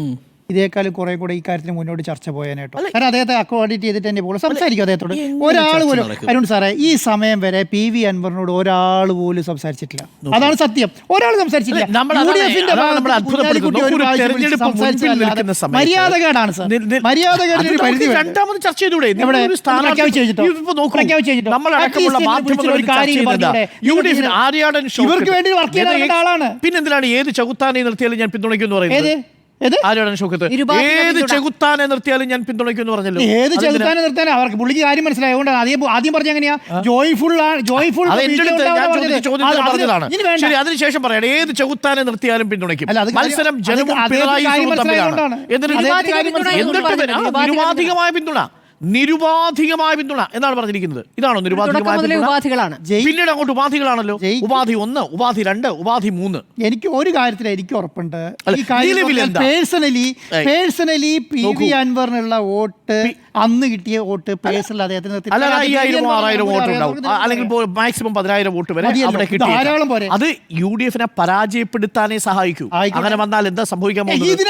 Speaker 1: ഇതേക്കാളും കുറെ കൂടെ ഈ കാര്യത്തിന് മുന്നോട്ട് ചർച്ച പോയാനായിട്ടോ. കാരണം അദ്ദേഹത്തെ അക്കോമഡേറ്റ് ചെയ്തിട്ട് തന്നെ പോകും, സംസാരിക്കും അദ്ദേഹത്തോട്. ഒരാൾ പോലും, അരുൺ സാറേ, ഈ സമയം വരെ PV അൻവറിനോട് ഒരാൾ പോലും സംസാരിച്ചിട്ടില്ല. അതാണ് സത്യം. ഒരാൾ സംസാരിച്ചിട്ടില്ല. മര്യാദകേടാണ് സാർ, മര്യാദകേട്.
Speaker 2: രണ്ടാമത് ചർച്ച ചെയ്തൂടെ?
Speaker 1: ഇവർക്ക് വേണ്ടി വർക്ക് ചെയ്യുന്ന ആളാണ്.
Speaker 2: പിന്നെന്തിനാണ് ഏത് ചകുത്താനെ നിർത്തിയാലും ഞാൻ പിന്തുണയ്ക്കുന്നു പറയുന്നത്? ആര്യാടൻ ഷൗക്കത്ത് ഏത് ചെകുത്താനെ നിർത്തിയാലും ഞാൻ പിന്തുണയ്ക്കുമെന്ന് പറഞ്ഞല്ലോ.
Speaker 1: ഏത് ചെകുത്താനെ നിർത്താൻ അവർക്ക് പുള്ളിക്ക് കാര്യം മനസ്സിലായതുകൊണ്ടാണ് ആദ്യം പറഞ്ഞ എങ്ങനെയാ ജോയ്ഫുൾ
Speaker 2: പറഞ്ഞതാണ്. ശരി, അതിനുശേഷം പറയണം ഏത് ചെകുത്താനെ നിർത്തിയാലും പിന്തുണയ്ക്കും. മത്സരം ജനവും പിണറായിയും തമ്മിലാണ്. നിരുപാധികമായ പിന്തുണ, നിരുപാധികമായ പിന്തുണ എന്നാണ് പറഞ്ഞിരിക്കുന്നത്. ഇതാണോ നിരുപാധികമായ പിന്തുണ? പിന്നീട് അങ്ങോട്ട് ഉപാധികളാണല്ലോ. ഉപാധി 1, ഉപാധി 2, ഉപാധി 3.
Speaker 1: എനിക്ക് ഒരു കാര്യത്തിൽ എനിക്ക് ഉറപ്പുണ്ട്, പേഴ്സണലി PV അൻവറിനുള്ള വോട്ട്, അന്ന് കിട്ടിയ വോട്ട് പേഴ്സണൽ അദ്ദേഹത്തിന്
Speaker 2: 5000 6000 വോട്ട് ഉണ്ടാവും, അല്ലെങ്കിൽ മാക്സിമം 10000 വോട്ട് വരെ അവിടെ കിട്ടി. അത് UDF-നെ പരാജയപ്പെടുത്താനേ സഹായിക്കൂ. അങ്ങനെ വന്നാൽ എന്താ സംഭവിക്കാൻ പോകുന്നത്?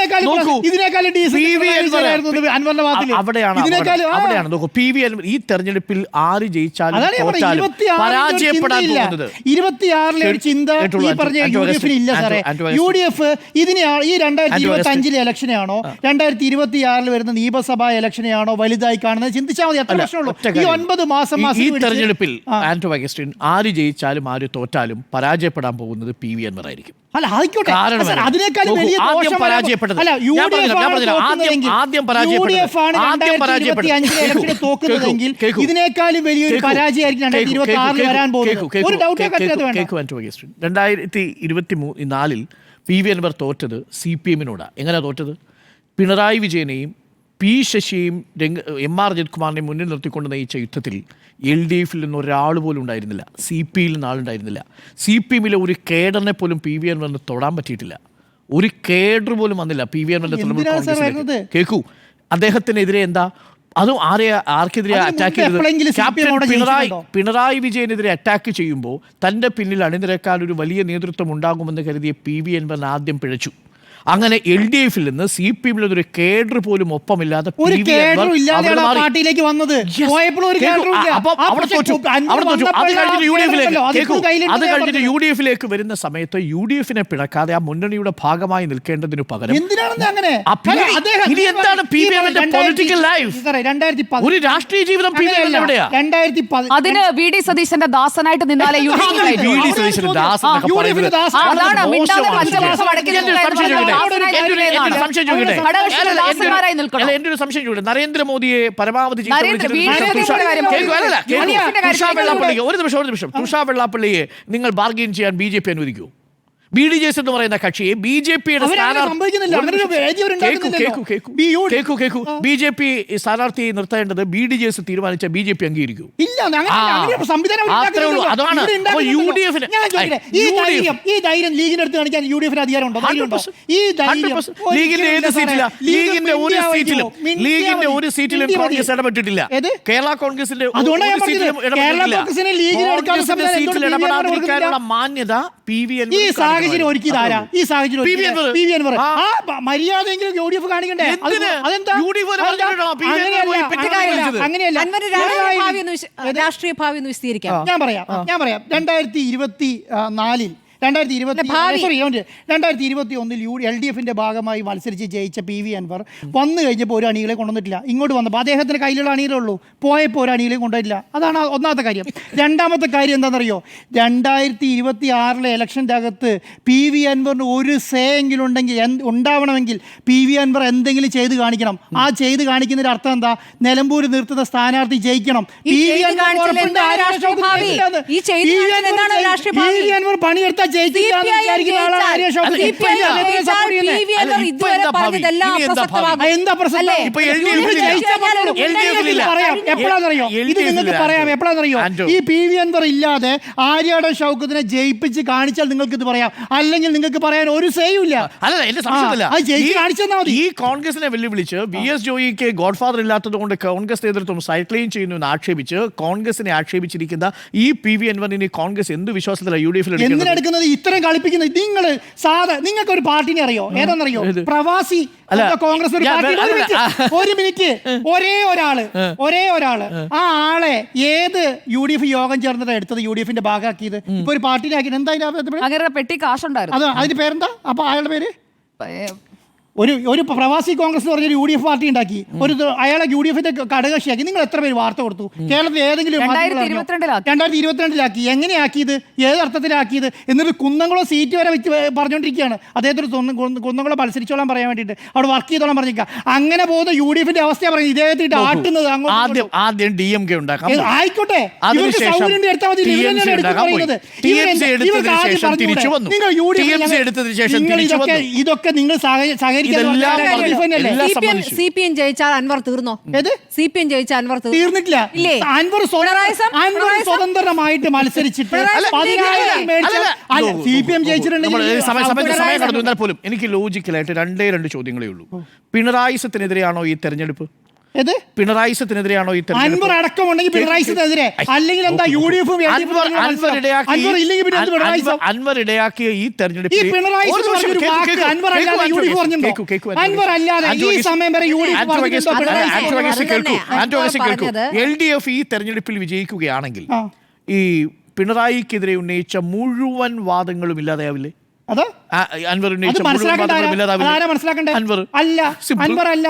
Speaker 2: അവിടെയാണ് നോക്കൂ, PV അൻവർ ഈ തെരഞ്ഞെടുപ്പിൽ ആര് ജയിച്ചാലും തോറ്റാലും പരാജയപ്പെടാൻ പോകുന്നത്
Speaker 1: 26 ചിന്ത ഈ പറഞ്ഞ UDF-ന് ഇല്ല സാറേ. UDF ഇതിനെ ഈ 2025 ഇലക്ഷനെയാണോ 2026 വരുന്ന നിയമസഭാ ഇലക്ഷനെയാണോ വലുതായി കാണുന്നത് ചിന്തിച്ചാൽ മതി. അത്ര പ്രശ്നമുള്ളൂ. ഈ 9 മാസം
Speaker 2: ഈ തെരഞ്ഞെടുപ്പിൽ ആന്റോ അഗസ്റ്റിൻ ആര് ജയിച്ചാലും ആര് തോറ്റാലും പരാജയപ്പെടാൻ പോകുന്നത് PV അൻവർ ആയിരിക്കും.
Speaker 1: അല്ല, ആയിക്കോട്ടെ. അതിനേക്കാൾ വലിയ
Speaker 2: ആദ്യം പരാജയപ്പെട്ടത്
Speaker 1: തോക്കുന്നതെങ്കിൽ ഇതിനേക്കാളും വലിയൊരു പരാജയമായിരിക്കും 2026 വരാൻ പോകുന്നത്. ഒരു ഡൗട്ടേ പറ്റാതെ.
Speaker 2: 2024 PV അൻവർ തോറ്റത് CPM-നോടാണ്. എങ്ങനെയാണ് തോറ്റത്? പിണറായി വിജയനെയും P ശശിയെയും MR അജിത് കുമാറിനെയും മുന്നിൽ നിർത്തിക്കൊണ്ട് നയിച്ച യുദ്ധത്തിൽ LDF-ൽ നിന്ന് ഒരാൾ പോലും ഉണ്ടായിരുന്നില്ല, CPI-ൽ നിന്ന് ആളുണ്ടായിരുന്നില്ല. CPM-ലെ ഒരു കേഡറിനെ പോലും PV അൻവറിന് തൊടാൻ പറ്റിയിട്ടില്ല. ഒരു കേഡർ പോലും വന്നില്ല PV അൻവറിന്റെ തൃണമൂൽ കോൺഗ്രസിലേക്ക്. കേൾക്കൂ, അദ്ദേഹത്തിനെതിരെ എന്താ, അതും ആർക്കെതിരെ അറ്റാക്ക് ചെയ്തത്? പിണറായി വിജയനെതിരെ അറ്റാക്ക് ചെയ്യുമ്പോൾ തൻ്റെ പിന്നിൽ അണിനിരക്കാൻ ഒരു വലിയ നേതൃത്വം ഉണ്ടാകുമെന്ന് കരുതിയ PV അൻവർ ആദ്യം പിഴച്ചു. അങ്ങനെ LDF-ൽ നിന്ന് CPM-ൽ ഒരു കേഡർ പോലും ഒപ്പമില്ലാതെ
Speaker 1: ഒരു
Speaker 2: PV
Speaker 1: കേഡറും
Speaker 2: അൻവർ
Speaker 1: ഇല്ലാതെയാണ്
Speaker 2: അവിടെ
Speaker 1: ആ
Speaker 2: മാറി.
Speaker 1: പാർട്ടിയിലേക്ക് വന്നത്.
Speaker 2: Yes.
Speaker 1: പോയപ്പോഴും ഒരു
Speaker 2: കേൾക്കൂ.
Speaker 1: കേഡറും ഇല്ല.
Speaker 2: അപ്പോൾ
Speaker 1: ആ
Speaker 2: അവിടെ
Speaker 1: പക്ഷേ
Speaker 2: തോറ്റു.
Speaker 1: അൻവർ
Speaker 2: അവിടെ തോറ്റു. അത്
Speaker 1: വന്നപ്പോഴാ
Speaker 2: കഴിഞ്ഞിട്ട് UDF-ലേക്ക്
Speaker 1: കേഡറുണ്ടല്ലോ, അത്
Speaker 2: കേൾക്കൂ.
Speaker 1: ഇപ്പോൾ കയ്യിലുണ്ടെന്ന്
Speaker 2: അത്
Speaker 1: ഞാൻ
Speaker 2: കഴിഞ്ഞിട്ട്
Speaker 1: പറഞ്ഞത്.
Speaker 2: UDF-ലേക്ക് വരുന്ന സമയത്ത് UDF-നെ പിണക്കാതെ ആ മുന്നണിയുടെ ഭാഗമായി നിൽക്കേണ്ടതിനു പകരം
Speaker 1: എന്തിനാണെന്ന് അങ്ങനെ
Speaker 2: ആ പിന്നെ
Speaker 1: അല്ല, അദ്ദേഹം
Speaker 2: ഇനി എന്താണ് PVM-ന്റെ പൊളിറ്റിക്കൽ ലൈഫ്?
Speaker 1: സാറേ, 2010
Speaker 2: ഒരു രാഷ്ട്രീയ ജീവിതം PVM എവിടെയാ?
Speaker 1: 2010
Speaker 4: അതിന് VD സതീശന്റെ ദാസനായിട്ട് നിന്നാലേ യു ഡി എഫ്
Speaker 2: VD
Speaker 4: കഴിയൂ.
Speaker 2: സതീശന്റെ ദാസൻ എന്നൊക്കെ
Speaker 1: യു ഡി
Speaker 2: പറയുന്നത്
Speaker 1: എഫിന്റെ ദാസൻ.
Speaker 4: അതാണ്
Speaker 2: വളരെ
Speaker 4: മിണ്ടാതെ
Speaker 2: മോശമാണ്.
Speaker 4: പഞ്ചവർഷം അടക്കി
Speaker 2: എൻ്റെ ഒരു സംശയം ചോദിക്കട്ടെ? എൻ്റെ ഒരു സംശയം ചോദിക്കട്ടെ?
Speaker 4: ഘടകകക്ഷികൾ
Speaker 2: അല്ല,
Speaker 4: ദാസന്മാരായി നിൽക്കണം.
Speaker 2: അല്ല, എൻ്റെ ഒരു സംശയം ചോദിക്കട്ടെ? നരേന്ദ്രമോദിയെ പരമാവധി ചീത്ത
Speaker 4: നരേന്ദ്ര-
Speaker 2: വിളിച്ചിരുന്ന
Speaker 4: VD
Speaker 2: തുഷാർ-
Speaker 4: കാര്യം
Speaker 2: കേൾക്കൂ, അല്ലല്ല, കേൾക്കൂ.
Speaker 4: VD കാര്യം
Speaker 2: തുഷാർ വെള്ളാപ്പള്ളിക്ക് ഒരു നിമിഷം തുഷാർ വെള്ളാപ്പള്ളിയെ നിങ്ങൾ ബാർഗെയിൻ ചെയ്യാൻ BJP അനുവദിക്കൂ? BDJs എന്ന് പറയുന്ന കക്ഷിയെ BJP-യുടെ
Speaker 1: അവരങ്ങനെ സംഭവിക്കുന്നില്ല. അങ്ങനെ ഒരു വേദി അവരുണ്ടാക്കുന്നില്ലല്ലോ.
Speaker 2: BJP സ്ഥാനാർത്ഥിയെ നിർത്തേണ്ടത് BDJs തീരുമാനിച്ച BJP അംഗീകരിക്കൂ.
Speaker 1: ഇല്ല, അങ്ങനെ ഒരു സംവിധാനം
Speaker 2: അത്രേ ഉള്ളൂ.
Speaker 1: ഉണ്ടാക്കുന്നില്ലല്ലോ.
Speaker 2: അതാണ്.
Speaker 1: ഇവിടെ
Speaker 2: അപ്പോൾ
Speaker 1: ഉണ്ടാക്കുന്നില്ലല്ലോ.
Speaker 2: UDF-ന്
Speaker 1: ഞാൻ ചോദിക്കട്ടെ, ഈ ധൈര്യം ലീഗിന്റെ അടുത്ത് കാണിക്കാൻ UDF-ന് അധികാരമുണ്ടോ? ധൈര്യമുണ്ടോ? ഈ ധൈര്യം
Speaker 2: 100%. ലീഗിന്റെ ഏത് സീറ്റിലാ? ലീഗിന്റെ ഒരു സീറ്റിലും കോൺഗ്രസ് ഇടപെട്ടിട്ടില്ല.
Speaker 1: ഏത്?
Speaker 2: കേരള കോൺഗ്രസിന്റെ
Speaker 1: അതുകൊണ്ടാണ് ഞാൻ
Speaker 2: ഒരു സീറ്റിലും
Speaker 1: പറഞ്ഞത്. കേരള
Speaker 2: ഇടപെട്ടിട്ടില്ല.
Speaker 1: കോൺഗ്രസിനെ ലീഗിൽ എടുക്കാനുള്ള
Speaker 2: കോൺഗ്രസിന്റെ
Speaker 1: സംവിധാനം
Speaker 2: സീറ്റിൽ
Speaker 1: എന്തുകൊണ്ട്
Speaker 2: ഇടപെടാതിരിക്കാനുള്ള മാന്യത PV
Speaker 1: ഈ
Speaker 2: അൻവർ
Speaker 1: സാഹചര്യം ഒരുക്കിയതാരാ? ഈ സാഹചര്യം
Speaker 2: PV അൻവർ.
Speaker 1: PV അൻവർ.
Speaker 2: ആ.
Speaker 1: ആ മര്യാദയെങ്കിലും UDF കാണിക്കണ്ടേ?
Speaker 2: എന്തിന്?
Speaker 1: അതെന്താ?
Speaker 2: UDF ഒരു പറഞ്ഞിട്ടാണോ PV അൻവർ
Speaker 1: അങ്ങനെയല്ല,
Speaker 2: പോയി പെട്ടെന്ന്
Speaker 1: അങ്ങനെയല്ല,
Speaker 2: വിളിച്ചത്?
Speaker 1: അങ്ങനെയല്ല.
Speaker 3: അൻവർ രാഷ്ട്രീയ ഭാവി ഒന്ന് വിശദീകരിക്കാം.
Speaker 1: ഞാൻ പറയാം 2024 2021 LDF-ന്റെ ഭാഗമായി മത്സരിച്ച് ജയിച്ച PV അൻവർ വന്നു കഴിഞ്ഞപ്പോൾ ഒരു അണികളെ കൊണ്ടുവന്നിട്ടില്ല. ഇങ്ങോട്ട് വന്നപ്പോൾ അദ്ദേഹത്തിന് കയ്യിലുള്ള അണികളേ ഉള്ളൂ. പോയപ്പോൾ ഒരു അണികളെ കൊണ്ടുവരില്ല. അതാണ് ഒന്നാമത്തെ കാര്യം. രണ്ടാമത്തെ കാര്യം എന്താണെന്നറിയോ? 2026 ഇലക്ഷൻ്റെ അകത്ത് PV അൻവറിന് ഒരു സേ എങ്കിലും ഉണ്ടാവണമെങ്കിൽ PV അൻവർ എന്തെങ്കിലും ചെയ്ത് കാണിക്കണം. ആ ചെയ്ത് കാണിക്കുന്നതിന്റെ അർത്ഥം എന്താ? നിലമ്പൂർ നിർത്തുന്ന സ്ഥാനാർത്ഥി ജയിക്കണം. PV അൻവർ പണിയെടുത്ത എന്താ പ്രശ്നം? എപ്പോഴാണെന്നറിയോ? ഇത് നിങ്ങൾക്ക് പറയാം. എപ്പോഴാണെന്നറിയോ? ഈ PV അൻവർ ഇല്ലാതെ ആര്യാടൻ ഷൗക്കത്തിനെ ജയിപ്പിച്ച് കാണിച്ചാൽ നിങ്ങൾക്ക് ഇത് പറയാം. അല്ലെങ്കിൽ നിങ്ങൾക്ക് പറയാൻ ഒരു സേയും ഇല്ല.
Speaker 2: അല്ല, എന്റെ സംശയത്തില്ല.
Speaker 1: ഈ
Speaker 2: കോൺഗ്രസിനെ വെല്ലുവിളിച്ച് VS ജോയിക്ക് ഗോഡ് ഫാദർ ഇല്ലാത്തത് കൊണ്ട് കോൺഗ്രസ് നേതൃത്വം സൈക്ലിംഗ് ചെയ്യുന്നു എന്ന് ആക്ഷേപിച്ച് കോൺഗ്രസിനെ ആക്ഷേപിച്ചിരിക്കുന്ന ഈ PV അൻവറിനെ കോൺഗ്രസ് എന്ത് വിശ്വാസത്തിലാണ് UDF-ൽ
Speaker 1: എന്തിനെടുക്കുന്നത്? ഇത്രയും കളിപ്പിക്കുന്നത് നിങ്ങൾ നിങ്ങൾക്ക് ഒരു പാർട്ടിനെ അറിയോ? ഏതാണെന്നറിയോ? പ്രവാസി കോൺഗ്രസ് ഒരു പാർട്ടി. ഒരു മിനിറ്റ്. ഒരേ ഒരാള് ആ ആളെ ഏത് UDF യോഗം ചേർന്നിട്ട് എടുത്തത് UDF-ന്റെ ഭാഗമാക്കിയത്? ഇപ്പൊ ഒരു പാർട്ടിനെ ആക്കിയിട്ട് എന്താ
Speaker 4: അങ്ങനെ പെട്ടി കാശുണ്ടായിരുന്നു.
Speaker 1: അത് അതിന്റെ പേരെന്താ? അപ്പൊ അയാളുടെ പേര് ഒരു പ്രവാസി കോൺഗ്രസ് എന്ന് പറഞ്ഞൊരു UDF പാർട്ടി ഉണ്ടാക്കി. അയാളെ UDF-ന്റെ ഘടകകക്ഷിയാക്കി. നിങ്ങൾ എത്ര പേര് വാർത്ത കൊടുത്തു? കേരളത്തിൽ ഏതെങ്കിലും 2022 എങ്ങനെയാക്കിയത്? ഏത് അർത്ഥത്തിലാക്കിയത്? എന്നിട്ട് കുന്നംകുളം സീറ്റ് വരെ വെച്ച് പറഞ്ഞുകൊണ്ടിരിക്കുകയാണ്. അദ്ദേഹത്തിന് കുന്നംകുളം മത്സരിച്ചോളാൻ പറയാൻ വേണ്ടിയിട്ട് അവിടെ വർക്ക് ചെയ്തോളാൻ പറഞ്ഞിരിക്കുക. അങ്ങനെ പോകുന്ന UDF-ന്റെ അവസ്ഥ പറയുന്നത് ഇദ്ദേഹത്തിട്ട് ആട്ടുന്നത്.
Speaker 2: ആദ്യം DMK ഉണ്ടാക്കാം.
Speaker 1: ആയിക്കോട്ടെ, ഇവർക്ക് സൗകര്യം എടുത്താൽ മതി. ഇതൊക്കെ നിങ്ങൾ
Speaker 3: CPM ജയിച്ചാൽ അൻവർ തീർന്നോ? CPM ജയിച്ചാൽ അൻവർ
Speaker 1: തീർന്നിട്ടില്ല. അൻവർ സ്വതന്ത്രമായിട്ട് മത്സരിച്ചിട്ട് CPM ജയിച്ചിട്ടുണ്ടെങ്കിൽ
Speaker 2: പോലും എനിക്ക് ലോജിക്കലായിട്ട് രണ്ട് ചോദ്യങ്ങളേ ഉള്ളൂ. പിണറായിസത്തിനെതിരെയാണോ ഈ തെരഞ്ഞെടുപ്പ്? പിണറായിസത്തിനെതിരെയാണോ ഈ
Speaker 1: അൻവർ അടക്കമുണ്ടെങ്കിൽ പിണറായിസത്തിനെതിരെ? അല്ലെങ്കിൽ എന്താ UDF-ഉം
Speaker 2: അൻവർ ഇടയാക്കിയ ഈ തെരഞ്ഞെടുപ്പ്
Speaker 1: അൻവർ അല്ലാതെ ഈ സമയം വരെ
Speaker 2: LDF ഈ തെരഞ്ഞെടുപ്പിൽ വിജയിക്കുകയാണെങ്കിൽ ഈ പിണറായിക്കെതിരെ ഉന്നയിച്ച മുഴുവൻ വാദങ്ങളും ഇല്ലാതെയാവില്ലേ? അൻവർ ഉന്നയിച്ച മുഴുവൻ വാദങ്ങളും ഇല്ലാതാവില്ലേ? അൻവർ
Speaker 1: അല്ല, അൻവർ അല്ല.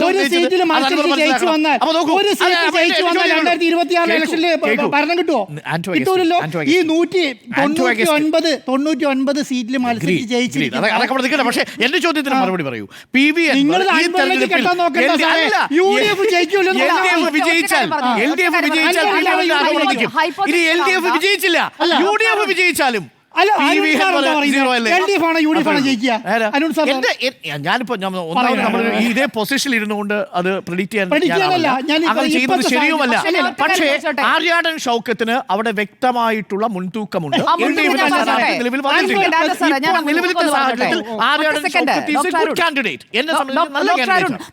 Speaker 1: ഒരു സീറ്റിൽ മത്സരിച്ച് ജയിച്ചു വന്നാൽ 2026 ഇലക്ഷനിൽ ഭരണം കിട്ടുമോ? കിട്ടൂലല്ലോ. ഈ 199 സീറ്റിൽ മത്സരിച്ച് ജയിച്ചു.
Speaker 2: പക്ഷേ എന്റെ ചോദ്യത്തിന് മറുപടി പറയൂ. PV വിജയിച്ചില്ല. UDF വിജയിച്ചാലും ഞാനിപ്പോ നമ്മൾ ഇതേ പൊസിഷനിൽ ഇരുന്നുകൊണ്ട് അത് പ്രെഡിക്റ്റ് ചെയ്യാൻ ചെയ്യുന്നത് ശരിയുമല്ല. പക്ഷേ ആര്യാടൻ ഷൗക്കത്തിന് അവിടെ വ്യക്തമായിട്ടുള്ള മുൻതൂക്കമുണ്ട്. നിലവിൽ നിലവിലത്തെ സാഹചര്യത്തിൽ ആര്യാടൻ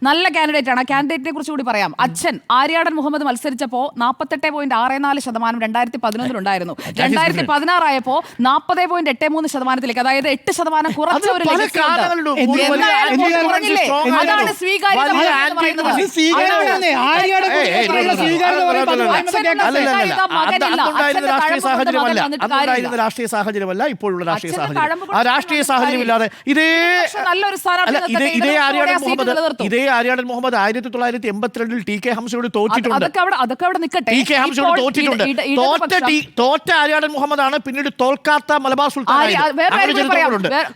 Speaker 4: നല്ല കാൻഡിഡേറ്റ് ആണ്. കാൻഡിഡേറ്റിനെ കുറിച്ച് കൂടി പറയാം. അച്ഛൻ ആര്യാടൻ മുഹമ്മദ് മത്സരിച്ചപ്പോ 48.64% 2011 ഉണ്ടായിരുന്നു. 2016 ആയപ്പോ 40.83%, അതായത് 8% കുറച്ച ഒരു
Speaker 2: പല
Speaker 4: legacy ഉണ്ട്.
Speaker 2: കാരണങ്ങളുണ്ട്.
Speaker 4: എന്തായാലും
Speaker 2: വലിയ
Speaker 4: വോട്ട് കുറഞ്ഞില്ലേ?
Speaker 2: strong
Speaker 4: അതാണ്
Speaker 2: ആയിരുന്നു.
Speaker 4: സ്വീകാര്യത
Speaker 2: വലിയ
Speaker 4: എന്ന് പറയുന്നത്.
Speaker 2: anti-
Speaker 1: ഇത് സ്വീകാര്യതയാണേ. ആര്യാടെ കുടുംബത്തിലുള്ള സ്വീകാര്യത പറയുമ്പോൾ അത് വായ്മ കേൾക്കാം.
Speaker 2: അന്നുണ്ടായിരുന്ന രാഷ്ട്രീയ സാഹചര്യമല്ല, അന്നുണ്ടായിരുന്ന രാഷ്ട്രീയ സാഹചര്യമല്ല ഇപ്പോഴുള്ള രാഷ്ട്രീയ സാഹചര്യം. ആ രാഷ്ട്രീയ സാഹചര്യം ഇല്ലാതെ ഇതേ
Speaker 4: നല്ലൊരു
Speaker 2: ഇതേ ആര്യാടൻ മുഹമ്മദ് 1982 ടി കെ ഹംസയോട് തോറ്റിട്ടുണ്ട്.
Speaker 4: അതൊക്കെ അവിടെ നിൽക്കട്ടെ.
Speaker 2: ടി കെ ഹംസയോട് തോറ്റിട്ടുണ്ട്. തോറ്റ ആര്യാടൻ മുഹമ്മദാണ് പിന്നീട് തോൽക്കാത്ത മലബാർ സുൽത്താൻ.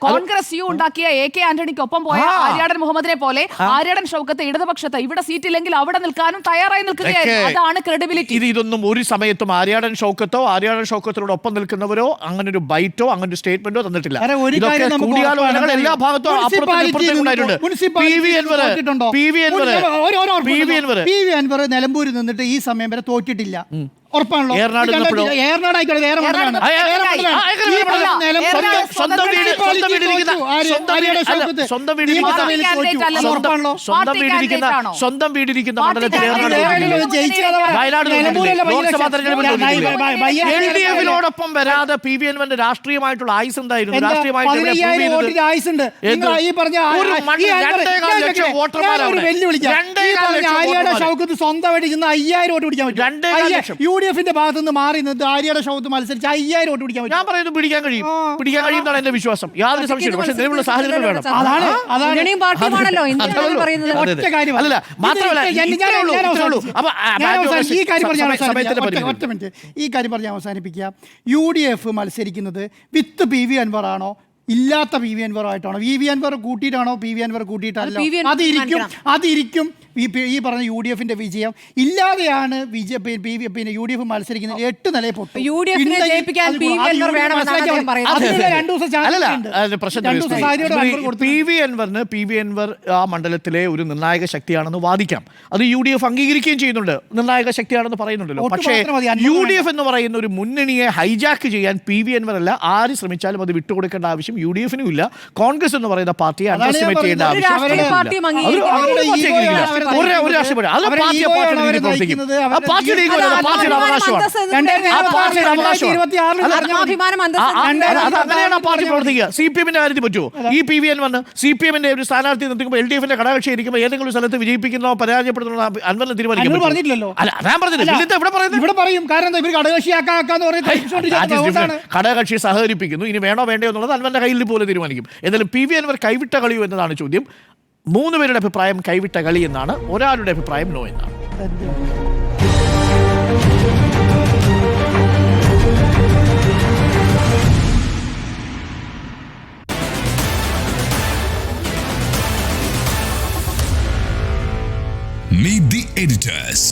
Speaker 4: കോൺഗ്രസ് യു ഉണ്ടാക്കിയ AK ആന്റണിക്കൊപ്പം പോയ ആര്യാടൻ മുഹമ്മദിനെ പോലെ ആര്യാടൻ ഷൗക്കത്ത് ഇടതുപക്ഷത്ത് ഇവിടെ സീറ്റില്ലെങ്കിൽ അവിടെ നിൽക്കാനും തയ്യാറായി നിൽക്കുകയായിരുന്നു. അതാണ് ക്രെഡിബിലിറ്റി.
Speaker 2: ഇതൊന്നും ഒരു സമയത്തും ആര്യാടൻ ഷൗക്കത്തിനോട് ഒപ്പം നിൽക്കുന്നവരോ അങ്ങനെ ഒരു ബൈറ്റോ അങ്ങനെ ഒരു സ്റ്റേറ്റ്മെന്റോ തന്നിട്ടില്ല. ഇതൊക്കെ കൂടിയാലോചനകൾ എല്ലാ ഭാഗത്തും ഉണ്ടായിട്ടുണ്ട്.
Speaker 1: നിലമ്പൂരിൽ നിന്നിട്ട് ഈ സമയം വരെ തോറ്റിട്ടില്ല. ഉറപ്പാണല്ലോ.
Speaker 2: സ്വന്തം വീടിരിക്കുന്ന മണ്ഡലത്തിൽ LDFിനോടൊപ്പം വരാതെ PV അൻവറിന്റെ രാഷ്ട്രീയമായിട്ടുള്ള ആയുസ് എന്തായിരുന്നു?
Speaker 1: സ്വന്തമായിട്ട് 5000 വോട്ട് പിടിക്കാൻ പറ്റും. UDFന്റെ ഭാഗത്ത് നിന്ന് മാറി നിന്നിട്ട് ആര്യാടെ ഷൗക്കത്ത് മത്സരിച്ച് 5000 വോട്ട് പിടിക്കാൻ പറ്റും.
Speaker 2: ഞാൻ പറയുന്നത് പിടിക്കാൻ കഴിയുന്നതാണ് എന്റെ വിശ്വാസം. യാതൊരു സംശയമില്ല. പക്ഷേ നിലവിലുള്ള സാഹചര്യങ്ങൾ വേണം.
Speaker 1: ഒറ്റ കാര്യം
Speaker 2: അല്ല മാത്രമല്ല
Speaker 1: ഈ കാര്യം പറഞ്ഞ് അവസാനിപ്പിക്കുക. UDF മത്സരിക്കുന്നത് വിത്ത് PV അൻവർ ആണോ ഇല്ലാത്ത PV അൻവർ ആയിട്ടാണോ? PV അൻവർ കൂട്ടിയിട്ടാണോ? PV അൻവർ കൂട്ടിയിട്ടല്ലോ. അതിരിക്കും ഈ പറഞ്ഞ UDFന്റെ വിജയം. ഇല്ലാതെയാണ് പിന്നെ UDF മത്സരിക്കുന്നത്. 8 നിലയെ പൊട്ടും.
Speaker 2: PV അൻവർ ആ മണ്ഡലത്തിലെ ഒരു നിർണായക ശക്തിയാണെന്ന് വാദിക്കാം. അത് UDF അംഗീകരിക്കുകയും ചെയ്യുന്നുണ്ട്. നിർണായക ശക്തിയാണെന്ന് പറയുന്നുണ്ടല്ലോ. പക്ഷേ UDF എന്ന് പറയുന്ന ഒരു മുന്നണിയെ ഹൈജാക്ക് ചെയ്യാൻ PV അൻവർ അല്ല ആര് ശ്രമിച്ചാലും അത് വിട്ടുകൊടുക്കേണ്ട ആവശ്യം UDFനും ഇല്ല. കോൺഗ്രസ് എന്ന് പറയുന്ന പാർട്ടിയെ അണ്ടർഎസ്റ്റിമേറ്റ് ചെയ്യേണ്ട ആവശ്യം CPM കാര്യത്തിൽ പറ്റുമോ? ഈ PV അൻവറിന് CPMന്റെ ഒരു സ്ഥാനാർത്ഥി നിർത്തിക്കുമ്പോൾ LDFന്റെ ഘടകകക്ഷി ഇരിക്കുമ്പോൾ ഏതെങ്കിലും സ്ഥലത്ത് വിജയിപ്പിക്കുന്നോ പരാജയപ്പെടുന്നോ അൻവറിന് തീരുമാനിക്കാൻ പറ്റുമോ?
Speaker 1: ഇവിടെ പറയും. കാരണം ഇവർ
Speaker 2: ഘടകകക്ഷി സഹകരിപ്പിക്കുന്നു. ഇനി വേണോ വേണ്ടയോ എന്നുള്ളത് അൻവറിന്റെ കയ്യിൽ പോലെ തീരുമാനിക്കും. എന്നാലും PV അൻവർ കൈവിട്ട കളിയോ എന്നതാണ് ചോദ്യം. 3 പേരുടെ അഭിപ്രായം കൈവിട്ട കളി എന്നാണ്, ഒരാളുടെ അഭിപ്രായം നോ എന്നാണ്.
Speaker 5: Meet the editors.